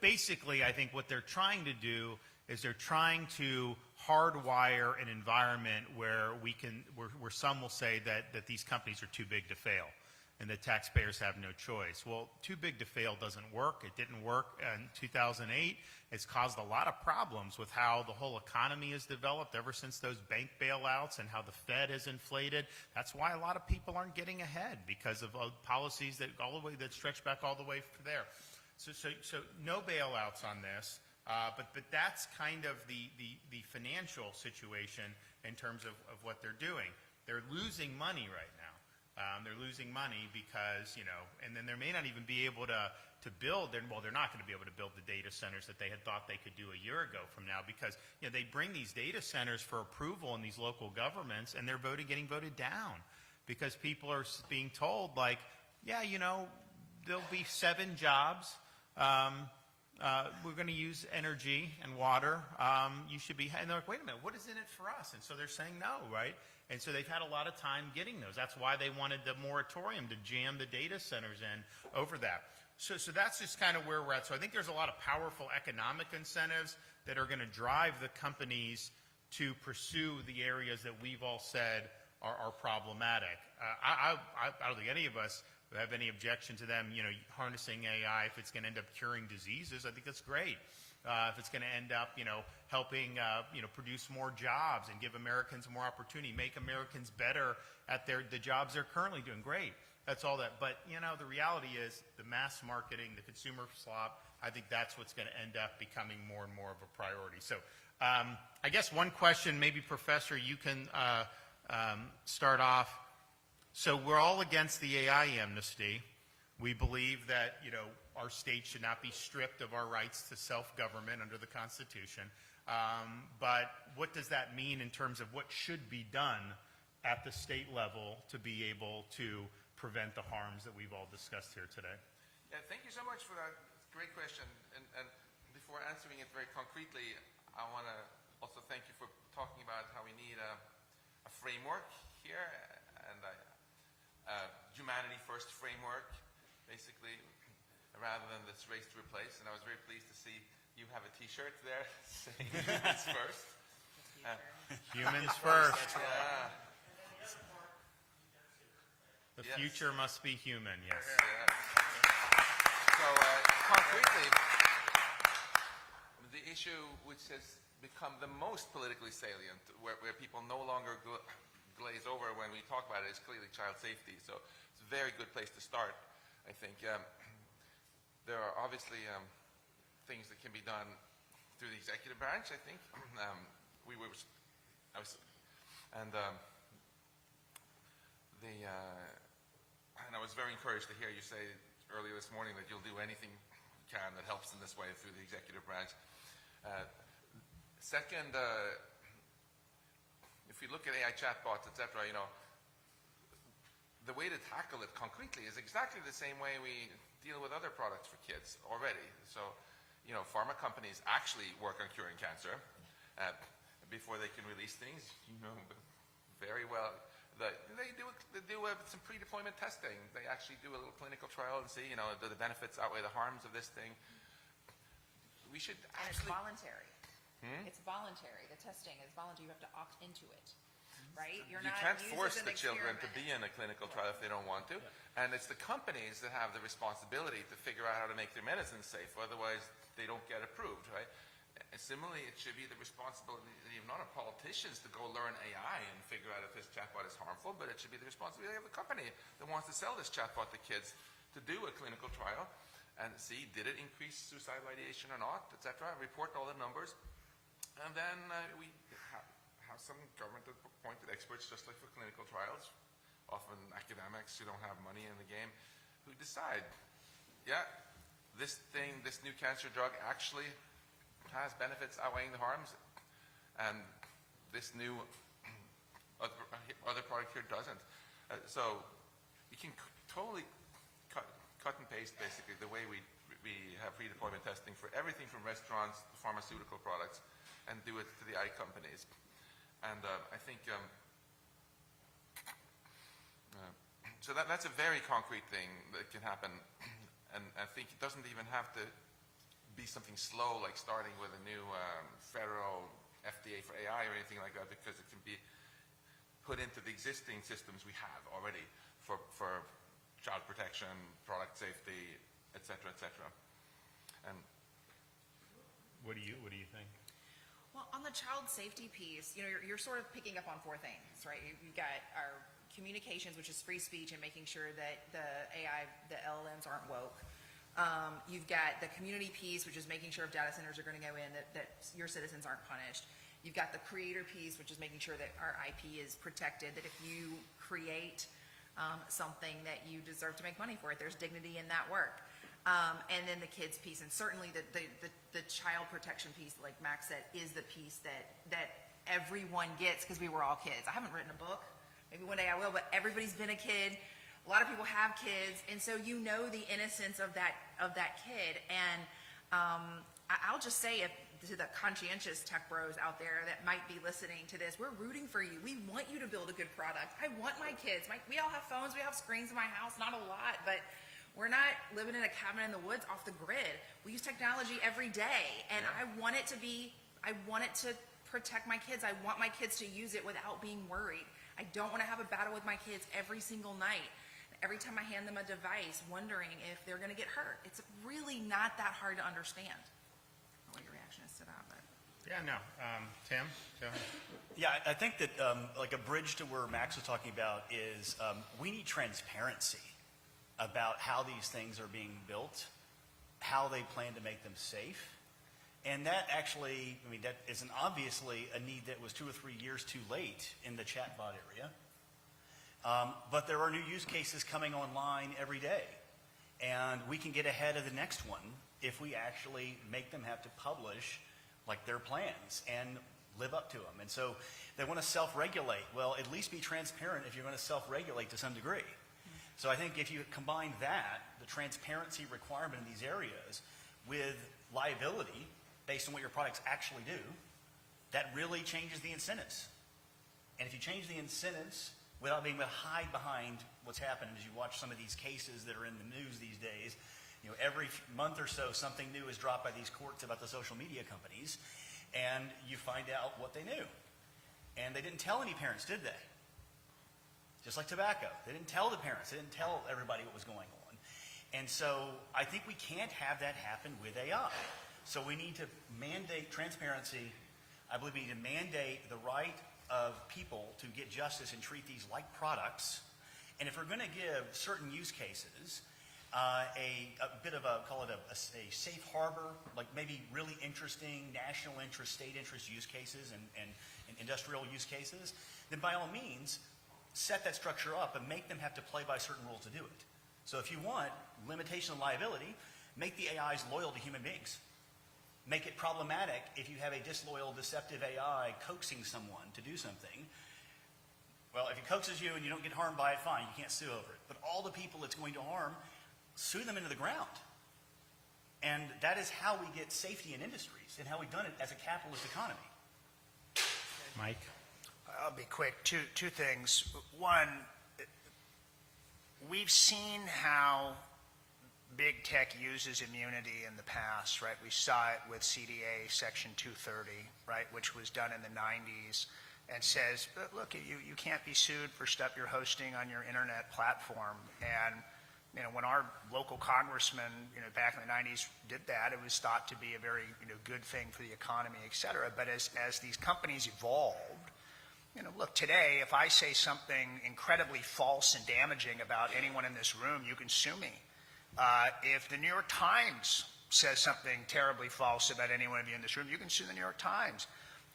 Basically, I think what they're trying to do is they're trying to hardwire an environment where where some will say that these companies are too big to fail and that taxpayers have no choice. Well, too big to fail doesn't work. It didn't work in 2008. It's caused a lot of problems with how the whole economy has developed ever since those bank bailouts and how the Fed has inflated. That's why a lot of people aren't getting ahead because of policies that stretch back all the way there. So no bailouts on this. But that's kind of the financial situation in terms of what they're doing. They're losing money right now. They're losing money because, and then they may not even be able to build, well, they're not going to be able to build the data centers that they had thought they could do a year ago from now because, they bring these data centers for approval in these local governments and they're getting voted down because people are being told like, yeah, there'll be 7 jobs. We're going to use energy and water. You should be, and they're like, wait a minute, what is in it for us? And so they're saying no, right? And so they've had a lot of time getting those. That's why they wanted the moratorium to jam the data centers in over that. So that's just kind of where we're at. So I think there's a lot of powerful economic incentives that are going to drive the companies to pursue the areas that we've all said are problematic. I don't think any of us have any objection to them, harnessing AI if it's going to end up curing diseases. I think that's great. If it's going to end up, helping, produce more jobs and give Americans more opportunity, make Americans better at the jobs they're currently doing, great. That's all that. But, the reality is the mass marketing, the consumer slop, I think that's what's going to end up becoming more and more of a priority. So I guess one question, maybe, Professor, you can start off. So we're all against the AI amnesty. We believe that, our state should not be stripped of our rights to self-government under the Constitution. But what does that mean in terms of what should be done at the state level to be able to prevent the harms that we've all discussed here today? Yeah, thank you so much for that great question. And before answering it very concretely, I want to also thank you for talking about how we need a framework here and a humanity first framework, basically, rather than this race to replace. And I was very pleased to see you have a T-shirt there saying humans first. Humans first. Yeah. The future must be human, yes. So concretely, the issue which has become the most politically salient, where people no longer glaze over when we talk about it, is clearly child safety. So it's a very good place to start, I think. There are obviously things that can be done through the executive branch, I think. And I was very encouraged to hear you say earlier this morning that you'll do anything you can that helps in this way through the executive branch. Second, if you look at AI chatbots, etc., the way to tackle it concretely is exactly the same way we deal with other products for kids already. So, pharma companies actually work on curing cancer before they can release things. Very well that they do some pre-deployment testing. They actually do a little clinical trial and see, do the benefits outweigh the harms of this thing. We should And actually. it's voluntary. It's voluntary. The testing is voluntary. You have to opt into it, right? You can't force the children to be in a clinical trial if they don't want to. And it's the companies that have the responsibility to figure out how to make their medicines safe. Otherwise, they don't get approved, right? And similarly, it should be the responsibility not of politicians to go learn AI and figure out if this chatbot is harmful, but it should be the responsibility of the company that wants to sell this chatbot to kids to do a clinical trial and see, did it increase suicidal ideation or not, etc. Report all the numbers. And then we have some government-appointed experts, just like for clinical trials, often academics who don't have money in the game, who decide, yeah, this new cancer drug actually has benefits outweighing the harms, and this new other product here doesn't. So you can totally cut and paste, basically, the way we have pre-deployment testing for everything from restaurants to pharmaceutical products, and do it to the eye companies. And I think, so that's a very concrete thing that can happen. And I think it doesn't even have to be something slow, like starting with a new federal FDA for AI or anything like that, because it can be put into the existing systems we have already for child protection, product safety, et cetera, et cetera. And What do you think? Well, on the child safety piece, you're sort of picking up on four things, right? You've got our communications, which is free speech, and making sure that the AI, the LLMs aren't woke. You've got the community piece, which is making sure if data centers are going to go in, that your citizens aren't punished. You've got the creator piece, which is making sure that our IP is protected, that if you create something that you deserve to make money for it, there's dignity in that work. And then the kids piece, and certainly the child protection piece, like Max said, is the piece that everyone gets, because we were all kids. I haven't written a book. Maybe one day I will, but everybody's been a kid. A lot of people have kids, and so you know the innocence of that kid. And I'll just say, to the conscientious tech bros out there that might be listening to this, we're rooting for you. We want you to build a good product. I want my kids. We all have phones. We have screens in my house. Not a lot, but we're not living in a cabin in the woods off the grid. We use technology every day, and I want it to protect my kids. I want my kids to use it without being worried. I don't want to have a battle with my kids every single night. Every time I hand them a device, wondering if they're going to get hurt. It's really not that hard to understand. I don't know what your reaction is to that, but. Yeah, no. Tim, go ahead. Yeah, I think that like a bridge to where Max was talking about is we need transparency about how these things are being built, how they plan to make them safe. And that actually, that isn't obviously a need that was 2 or 3 years too late in the chatbot area. But there are new use cases coming online every day. And we can get ahead of the next one if we actually make them have to publish like their plans and live up to them. And so they want to self-regulate. Well, at least be transparent if you're going to self-regulate to some degree. So I think if you combine that, the transparency requirement in these areas, with liability based on what your products actually do, that really changes the incentives. And if you change the incentives without being able to hide behind what's happened, as you watch some of these cases that are in the news these days, every month or so something new is dropped by these courts about the social media companies, and you find out what they knew. And they didn't tell any parents, did they? Just like tobacco. They didn't tell the parents. They didn't tell everybody what was going on. And so I think we can't have that happen with AI. So we need to mandate transparency. I believe we need to mandate the right of people to get justice and treat these like products. And if we're going to give certain use cases a bit of a, call it a safe harbor, like maybe really interesting national interest, state interest use cases and industrial use cases, then by all means, set that structure up and make them have to play by certain rules to do it. So if you want limitation of liability, make the AIs loyal to human beings. Make it problematic if you have a disloyal, deceptive AI coaxing someone to do something. Well, if he coaxes you and you don't get harmed by it, fine, you can't sue over it. But all the people it's going to harm, sue them into the ground. And that is how we get safety in industries and how we've done it as a capitalist economy. Mike? I'll be quick. Two things. One, we've seen how big tech uses immunity in the past, right? We saw it with CDA Section 230, right, which was done in the 90s and says, look, you can't be sued for stuff you're hosting on your internet platform. And when our local congressman, back in the 90s did that, it was thought to be a very, good thing for the economy, et cetera. But as these companies evolved, look, today, if I say something incredibly false and damaging about anyone in this room, you can sue me. If the New York Times says something terribly false about any one of you in this room, you can sue the New York Times.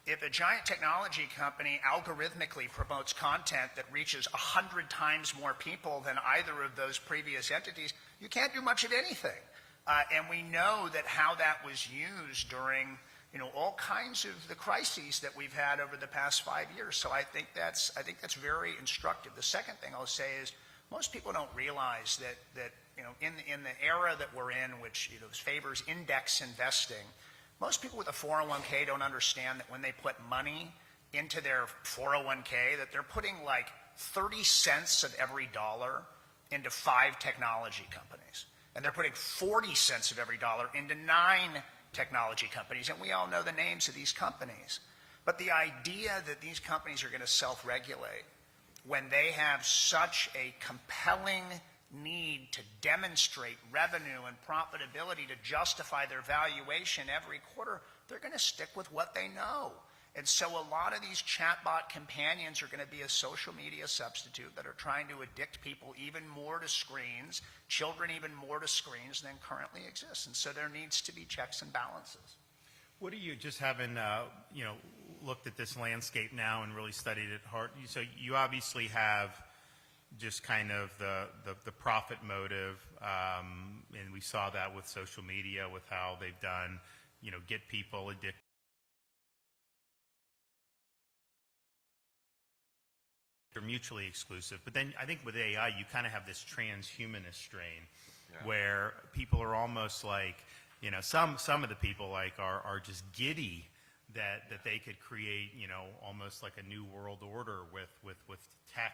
If a giant technology company algorithmically promotes content that reaches 100 times more people than either of those previous entities, you can't do much of anything. And we know that how that was used during all kinds of the crises that we've had over the past 5 years. So I think that's very instructive. The second thing I'll say is most people don't realize that in the era that we're in, which favors index investing, most people with a 401k don't understand that when they put money into their 401k, that they're putting like 30 cents of every dollar into 5 technology companies. And they're putting 40 cents of every dollar into 9 technology companies. And we all know the names of these companies. But the idea that these companies are going to self-regulate when they have such a compelling need to demonstrate revenue and profitability to justify their valuation every quarter, they're going to stick with what they know. And so a lot of these chatbot companions are going to be a social media substitute that are trying to addict people even more to screens, children even more to screens than currently exists. And so there needs to be checks and balances. What do you, just having looked at this landscape now and really studied it hard, so you obviously have just kind of the profit motive, and we saw that with social media, with how they've done, get people addicted. They're mutually exclusive. But then I think with AI, you kind of have this transhumanist strain, where people are almost like, some of the people like are just giddy that they could create, almost like a new world order with tech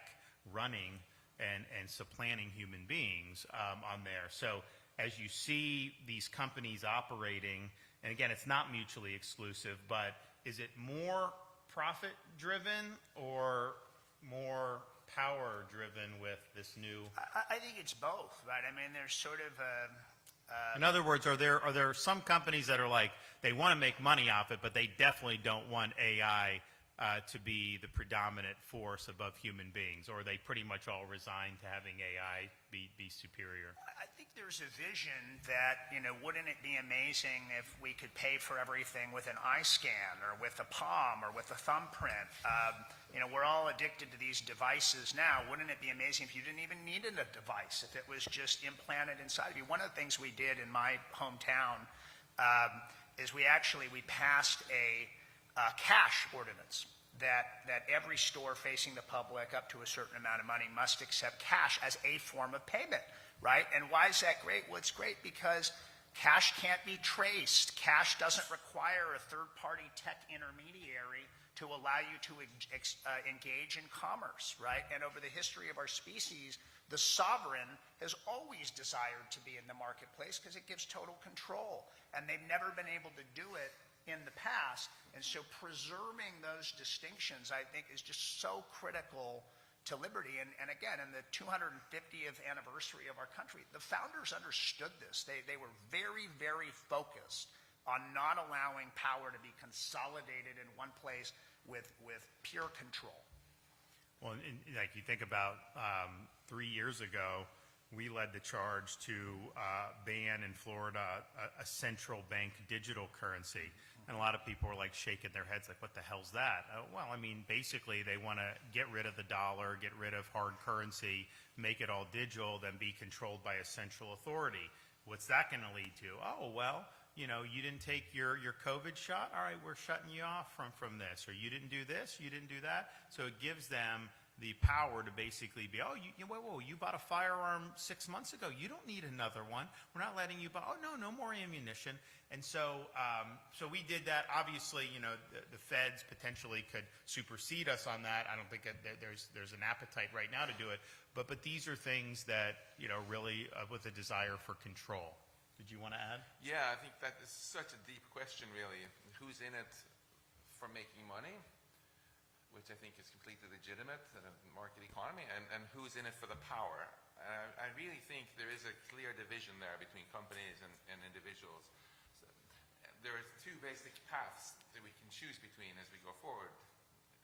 running and supplanting human beings on there. So as you see these companies operating, and again, it's not mutually exclusive, but is it more profit driven or more power driven with this new? I think it's both, right? I mean, there's sort of in other words, are there some companies that are like, they want to make money off it, but they definitely don't want AI to be the predominant force above human beings, or are they pretty much all resigned to having AI be superior? I think there's a vision that, wouldn't it be amazing if we could pay for everything with an eye scan or with a palm or with a thumbprint? We're all addicted to these devices now. Wouldn't it be amazing if you didn't even need a device, if it was just implanted inside of you? One of the things we did in my hometown is we passed a cash ordinance that every store facing the public up to a certain amount of money must accept cash as a form of payment, right? And why is that great? Well, it's great because cash can't be traced. Cash doesn't require a third-party tech intermediary to allow you to engage in commerce, right? And over the history of our species, the sovereign has always desired to be in the marketplace because it gives total control. And they've never been able to do it in the past. And so preserving those distinctions, I think, is just so critical to liberty. And again, in the 250th anniversary of our country, the founders understood this. They were very, very focused on not allowing power to be consolidated in one place with pure control. Well, like you think about 3 years ago, we led the charge to ban in Florida a central bank digital currency. And a lot of people were like shaking their heads like, what the hell's that? Well, I mean, basically they want to get rid of the dollar, get rid of hard currency, make it all digital, then be controlled by a central authority. What's that going to lead to? Oh, well, you know, you didn't take your COVID shot? All right, we're shutting you off from this. Or you didn't do this, you didn't do that. So it gives them the power to basically be, oh, whoa, you bought a firearm 6 months ago. You don't need another one. We're not letting you buy. Oh, no more ammunition. And so we did that. Obviously, you know, the feds potentially could supersede us on that. I don't think that there's an appetite right now to do it. But these are things that, you know, really with a desire for control. Did you want to add? Yeah, I think that is such a deep question, really. Who's in it for making money, which I think is completely legitimate in a market economy, and who's in it for the power. I really think there is a clear division there between companies and individuals. So, there are two basic paths that we can choose between as we go forward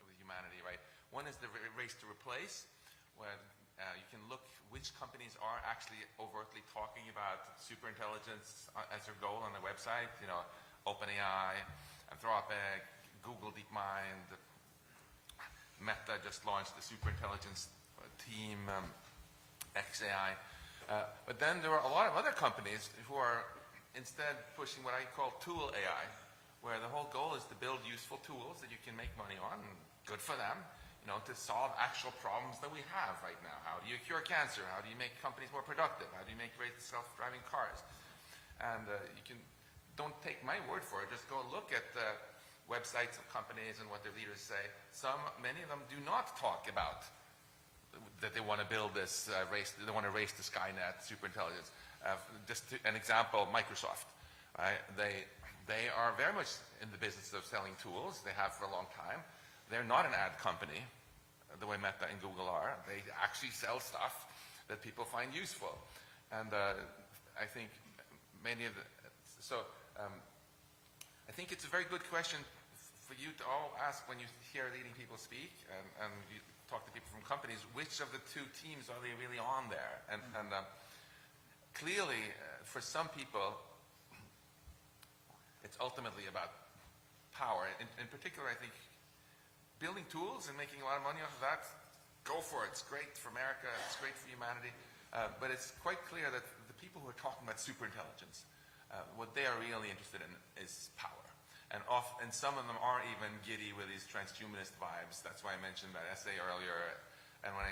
with humanity, right? One is the race to replace, where you can look which companies are actually overtly talking about superintelligence as their goal on their website. You know, OpenAI, Anthropic, Google DeepMind, Meta just launched the superintelligence team, XAI. But then there are a lot of other companies who are instead pushing what I call tool AI, where the whole goal is to build useful tools that you can make money on, and good for them, you know, to solve actual problems that we have right now. How do you cure cancer? How do you make companies more productive? How do you make great self-driving cars? And don't take my word for it, just go look at the websites of companies and what their leaders say. Many of them do not talk about that they want to build this race, they want to race to Skynet, superintelligence. An example, Microsoft. Right? They are very much in the business of selling tools. They have for a long time. They're not an ad company, the way Meta and Google are. They actually sell stuff that people find useful. And I think many of the, I think it's a very good question for you to all ask when you hear leading people speak and you talk to people from companies, which of the two teams are they really on there? And clearly, for some people, it's ultimately about power. In particular, I think building tools and making a lot of money off of that, go for it. It's great for America. It's great for humanity. But it's quite clear that the people who are talking about superintelligence, what they are really interested in is power. And some of them are even giddy with these transhumanist vibes. That's why I mentioned that essay earlier. And when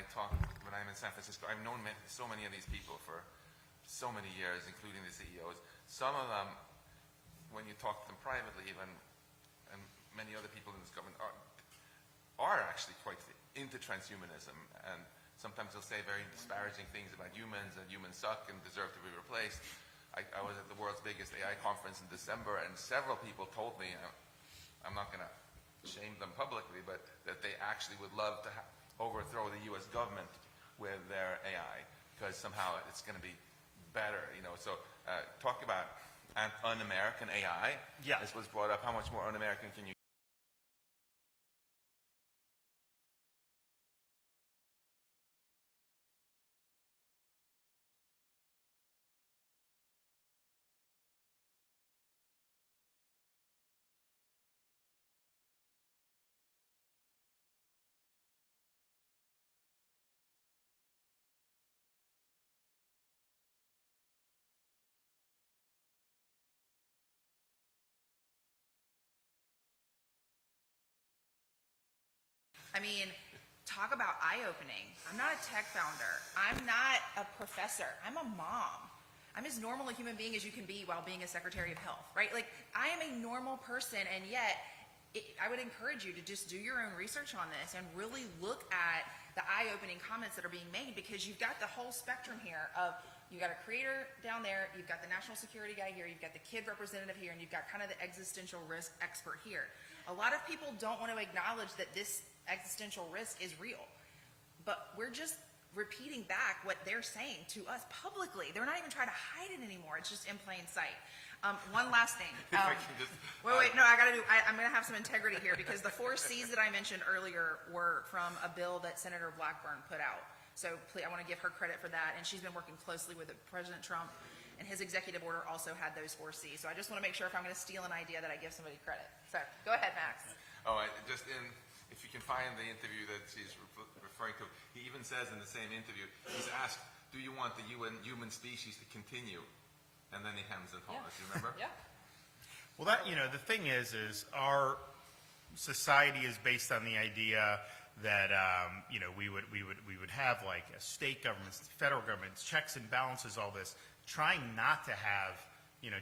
I'm in San Francisco, I've known so many of these people for so many years, including the CEOs. Some of them, when you talk to them privately even, and many other people in this government are actually quite into transhumanism. And sometimes they'll say very disparaging things about humans, and humans suck and deserve to be replaced. I was at the world's biggest AI conference in December, and several people told me, I'm not going to shame them publicly, but that they actually would love to overthrow the U.S. government with their AI, because somehow it's going to be better, you know. So talk about un-American AI. Yeah. This was brought up. How much more un-American can you? I mean, talk about eye-opening. I'm not a tech founder. I'm not a professor. I'm a mom. I'm as normal a human being as you can be while being a Secretary of Health, right? Like, I am a normal person, and yet I would encourage you to just do your own research on this and really look at the eye-opening comments that are being made, because you've got the whole spectrum here of, you've got a creator down there, you've got the national security guy here, you've got the kid representative here, and you've got kind of the existential risk expert here. A lot of people don't want to acknowledge that this existential risk is real, but we're just repeating back what they're saying to us publicly. They're not even trying to hide it anymore. It's just in plain sight. One last thing. Wait, no, I'm going to have some integrity here, because the 4 C's that I mentioned earlier were from a bill that Senator Blackburn put out. So I want to give her credit for that. And she's been working closely with President Trump, and his executive order also had those 4 C's. So I just want to make sure if I'm going to steal an idea that I give somebody credit. So go ahead, Max. Oh, if you can find the interview that she's referring to, he even says in the same interview, he's asked, do you want the human species to continue? And then he hems and haws, you remember? Yeah. Well, the thing is our society is based on the idea that we would have like a state governments, federal governments, checks and balances, all this, trying not to have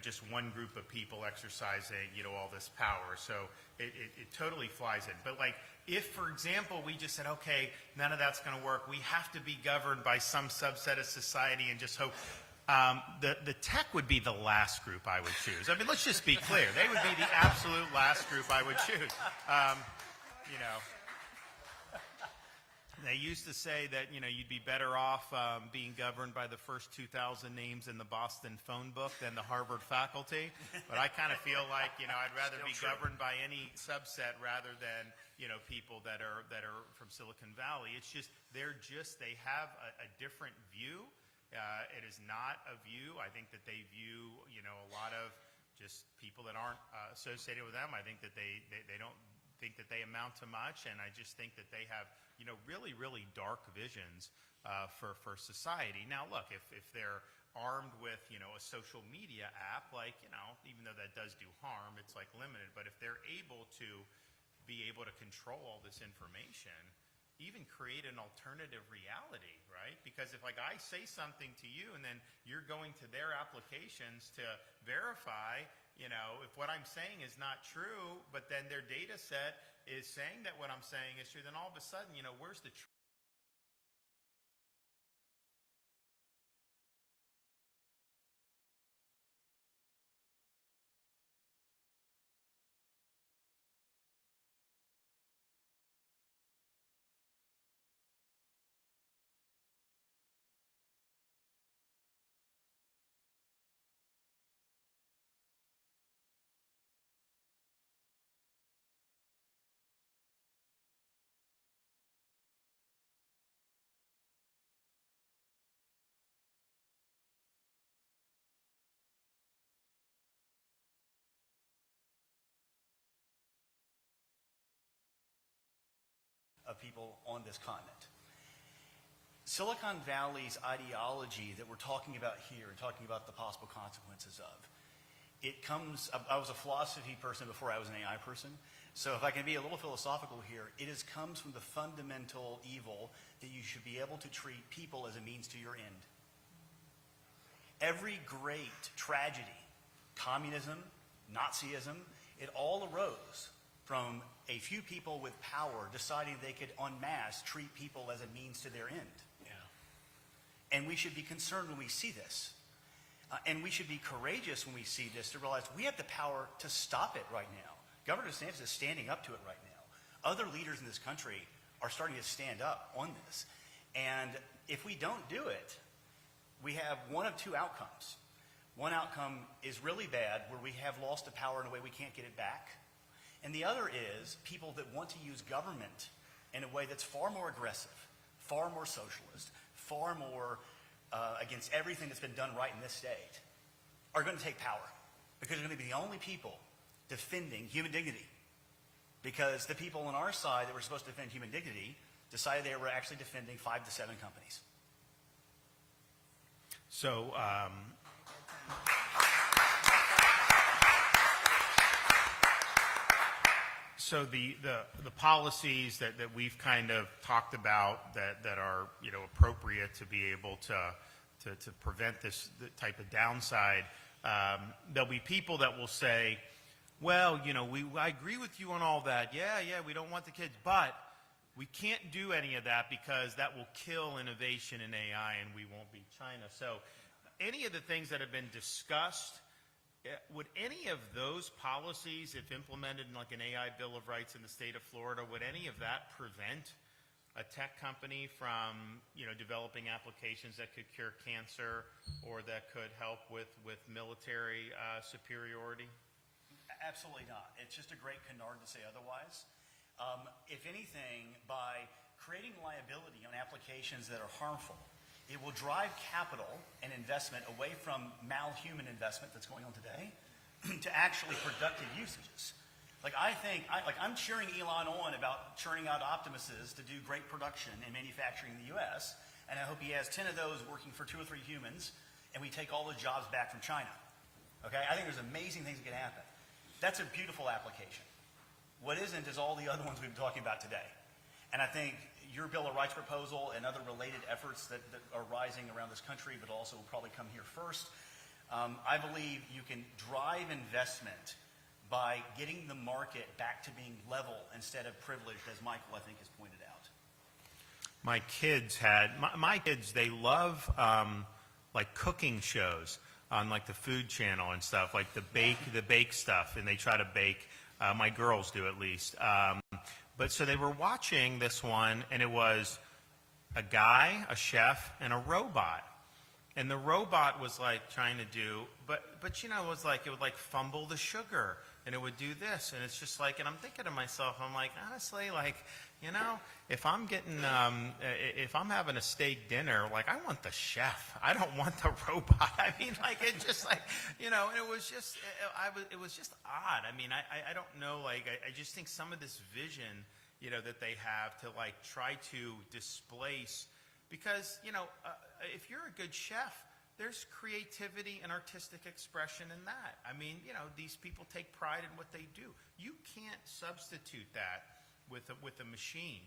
just one group of people exercising all this power. So it totally flies in. But like if, for example, we just said, okay, none of that's going to work, we have to be governed by some subset of society and just hope. The tech would be the last group I would choose. I mean, let's just be clear. They would be the absolute last group I would choose. They used to say that, you'd be better off being governed by the first 2,000 names in the Boston phone book than the Harvard faculty. But I kind of feel like, I'd rather be governed by any subset rather than, people that are from Silicon Valley. It's just, they have a different view. It is not a view. I think that they view, a lot of just people that aren't associated with them. I think that they don't think that they amount to much, and I just think that they have, really, really dark visions for society. Now, look, if they're armed with, a social media app, like, even though that does do harm, it's like limited. But if they're able to control all this information, even create an alternative reality, right? Because if like I say something to you and then you're going to their applications to verify, if what I'm saying is not true, but then their data set is saying that what I'm saying is true, then all of a sudden, where's the truth? Of people on this continent. Silicon Valley's ideology that we're talking about here and talking about the possible consequences of, I was a philosophy person before I was an AI person, so if I can be a little philosophical here, comes from the fundamental evil that you should be able to treat people as a means to your end. Every great tragedy, communism, Nazism, it all arose from a few people with power deciding they could en masse treat people as a means to their end. Yeah. And we should be concerned when we see this. And we should be courageous when we see this to realize we have the power to stop it right now. Governor DeSantis is standing up to it right now. Other leaders in this country are starting to stand up on this. And if we don't do it, we have one of 2 outcomes. One outcome is really bad, where we have lost the power in a way we can't get it back. And the other is people that want to use government in a way that's far more aggressive, far more socialist, far more against everything that's been done right in this state, are going to take power. Because they're going to be the only people defending human dignity. Because the people on our side that were supposed to defend human dignity decided they were actually defending 5 to 7 companies. So, So the policies that we've kind of talked about that are appropriate to be able to prevent this type of downside, there'll be people that will say, well, I agree with you on all that. Yeah, we don't want the kids, but we can't do any of that because that will kill innovation in AI and we won't beat China. So any of the things that have been discussed, would any of those policies, if implemented in like an AI Bill of Rights in the state of Florida, would any of that prevent a tech company from, developing applications that could cure cancer or that could help with military superiority? Absolutely not. It's just a great canard to say otherwise. If anything, by creating liability on applications that are harmful, it will drive capital and investment away from malhuman investment that's going on today to actually productive usages. Like I'm cheering Elon on about churning out Optimuses to do great production and manufacturing in the U.S., and I hope he has 10 of those working for 2 or 3 humans, and we take all the jobs back from China. Okay, I think there's amazing things that can happen. That's a beautiful application. What isn't is all the other ones we've been talking about today. And I think your Bill of Rights proposal and other related efforts that are rising around this country, but also will probably come here first, I believe you can drive investment by getting the market back to being level instead of privileged, as Michael, I think, has pointed out. My kids, they love like cooking shows on like the Food Channel and stuff, like the bake stuff, and they try to bake. My girls do, at least. But so they were watching this one, and it was a guy, a chef, and a robot. And the robot was like trying to do, but you know, it was like, it would like fumble the sugar, and it would do this, and it's just like, and I'm thinking to myself, I'm like, honestly, like, you know, if I'm getting, if I'm having a steak dinner, like, I want the chef. I don't want the robot. I mean, like, it just like, you know, and it was just, it was just odd. I mean, I don't know, like, I just think some of this vision, you know, that they have to like try to displace, because, you know, if you're a good chef, there's creativity and artistic expression in that. I mean, you know, these people take pride in what they do. You can't substitute that with a machine,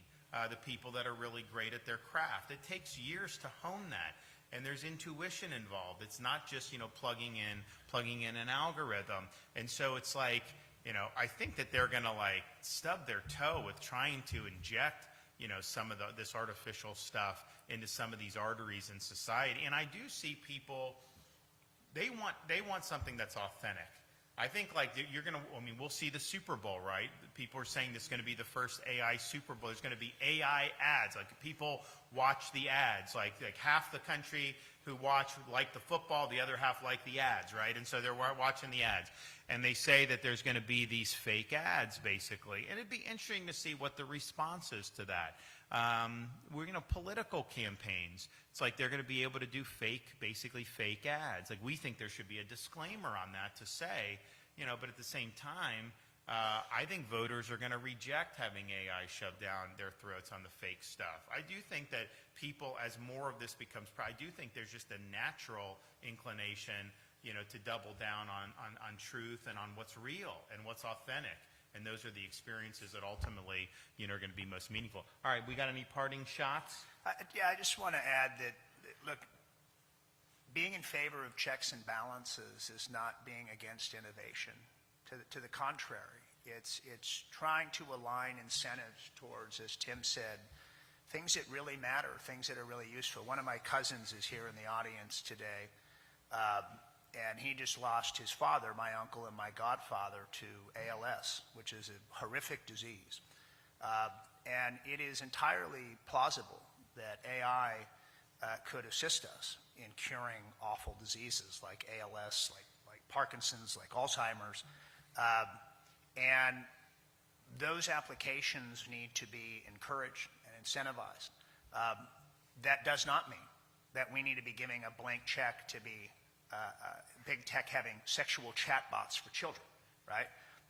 the people that are really great at their craft. It takes years to hone that, and there's intuition involved. It's not just, you know, plugging in an algorithm. And so it's like, you know, I think that they're going to like stub their toe with trying to inject, you know, some of this artificial stuff into some of these arteries in society. And I do see people, they want something that's authentic. I think like you're going to, I mean, we'll see the Super Bowl, right? People are saying this is going to be the first AI Super Bowl. There's going to be AI ads. Like people watch the ads. Like half the country who watch like the football, the other half like the ads, right? And so they're watching the ads. And they say that there's going to be these fake ads, basically. And it'd be interesting to see what the response is to that. We're going to political campaigns. It's like they're going to be able to do basically fake ads. Like we think there should be a disclaimer on that to say, you know, but at the same time, I think voters are going to reject having AI shoved down their throats on the fake stuff. I do think that people, as more of this becomes, I do think there's just a natural inclination, you know, to double down on truth and on what's real and what's authentic. And those are the experiences that ultimately, you know, are going to be most meaningful. All right, we got any parting shots? Yeah, I just want to add that, look, being in favor of checks and balances is not being against innovation. To the contrary, it's trying to align incentives towards, as Tim said, things that really matter, things that are really useful. One of my cousins is here in the audience today, and he just lost his father, my uncle and my godfather, to ALS, which is a horrific disease. And it is entirely plausible that AI could assist us in curing awful diseases like ALS, like Parkinson's, like Alzheimer's. And those applications need to be encouraged and incentivized. That does not mean that we need to be giving a blank check to be big tech having sexual chatbots for children, right?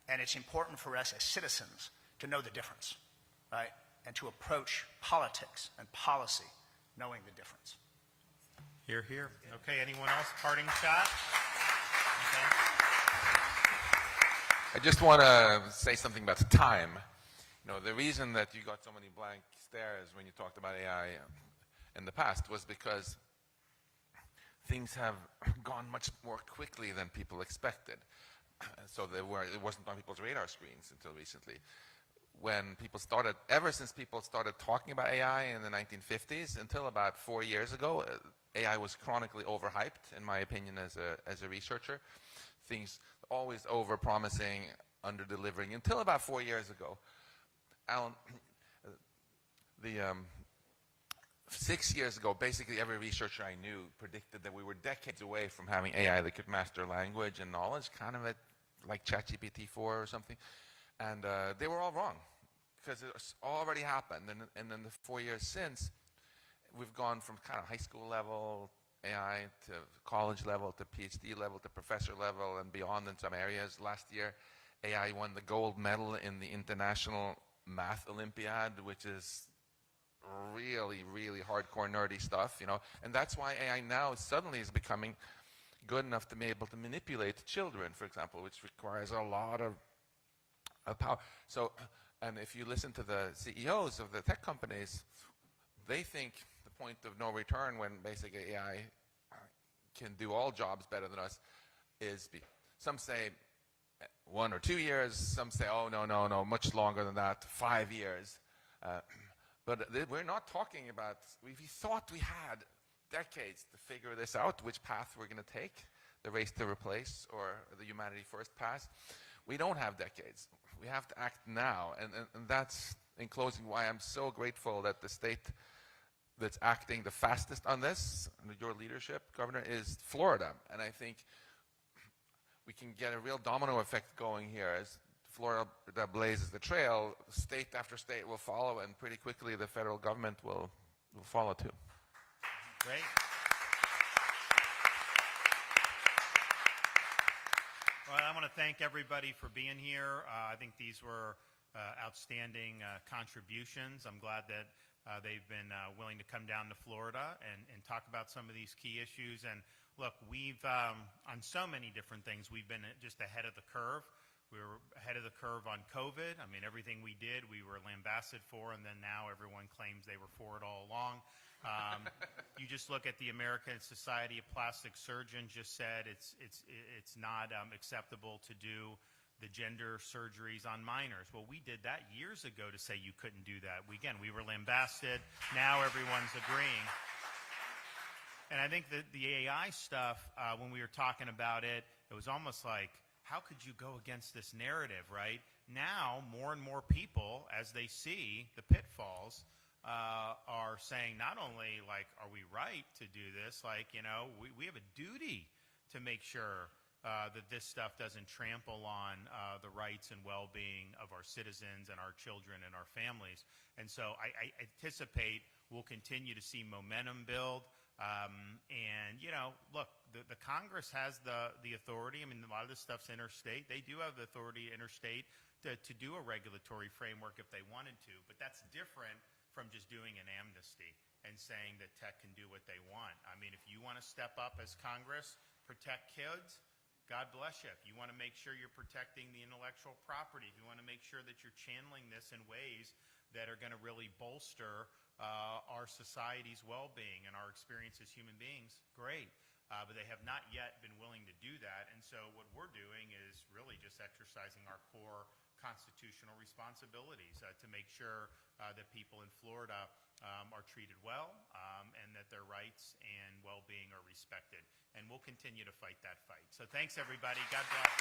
And it's important for us as citizens to know the difference, right? And to approach politics and policy knowing the difference. Hear, hear. Okay, anyone else? Parting shot? Okay. I just want to say something about time. You know, the reason that you got so many blank stares when you talked about AI in the past was because things have gone much more quickly than people expected. So it wasn't on people's radar screens until recently. When people started, ever since people started talking about AI in the 1950s until about 4 years ago, AI was chronically overhyped, in my opinion, as a researcher. Things always over-promising, under-delivering, until about 4 years ago. Alan, 6 years ago, basically every researcher I knew predicted that we were decades away from having AI that could master language and knowledge, kind of like ChatGPT 4 or something. And they were all wrong. because it's already happened, and in the 4 years since, we've gone from kind of high school level AI to college level to PhD level to professor level and beyond in some areas. Last year, AI won the gold medal in the International Math Olympiad, which is really, really hardcore nerdy stuff, and that's why AI now suddenly is becoming good enough to be able to manipulate children, for example, which requires a lot of power. So, and if you listen to the CEOs of the tech companies, they think the point of no return when basically AI can do all jobs better than us is, some say 1 or 2 years, some say, oh, no, much longer than that, 5 years. But we're not talking about, we thought we had decades to figure this out, which path we're going to take, the race to replace or the humanity first path. We don't have decades. We have to act now. And that's, in closing, why I'm so grateful that the state that's acting the fastest on this, under your leadership, Governor, is Florida. And I think we can get a real domino effect going here. As Florida blazes the trail, state after state will follow, and pretty quickly the federal government will follow too. Great. Well, I want to thank everybody for being here. I think these were outstanding contributions. I'm glad that they've been willing to come down to Florida and talk about some of these key issues. And look, we've, on so many different things, we've been just ahead of the curve. We were ahead of the curve on COVID. I mean, everything we did, we were lambasted for, and then now everyone claims they were for it all along. You just look at the American Society of Plastic Surgeons just said it's not acceptable to do the gender surgeries on minors. Well, we did that years ago to say you couldn't do that. We were lambasted. Now everyone's agreeing. And I think that the AI stuff, when we were talking about it, it was almost like, how could you go against this narrative, right? Now, more and more people, as they see the pitfalls, are saying not only, like, are we right to do this, like, we have a duty to make sure that this stuff doesn't trample on the rights and well-being of our citizens and our children and our families. And so I anticipate we'll continue to see momentum build. And, look, the Congress has the authority. I mean, a lot of this stuff's interstate. They do have the authority interstate to do a regulatory framework if they wanted to. But that's different from just doing an amnesty and saying that tech can do what they want. I mean, if you want to step up as Congress, protect kids, God bless you. If you want to make sure you're protecting the intellectual property, if you want to make sure that you're channeling this in ways that are going to really bolster our society's well-being and our experience as human beings, great. But they have not yet been willing to do that. And so what we're doing is really just exercising our core constitutional responsibilities to make sure that people in Florida are treated well and that their rights and well-being are respected. And we'll continue to fight that fight. So thanks, everybody. God bless.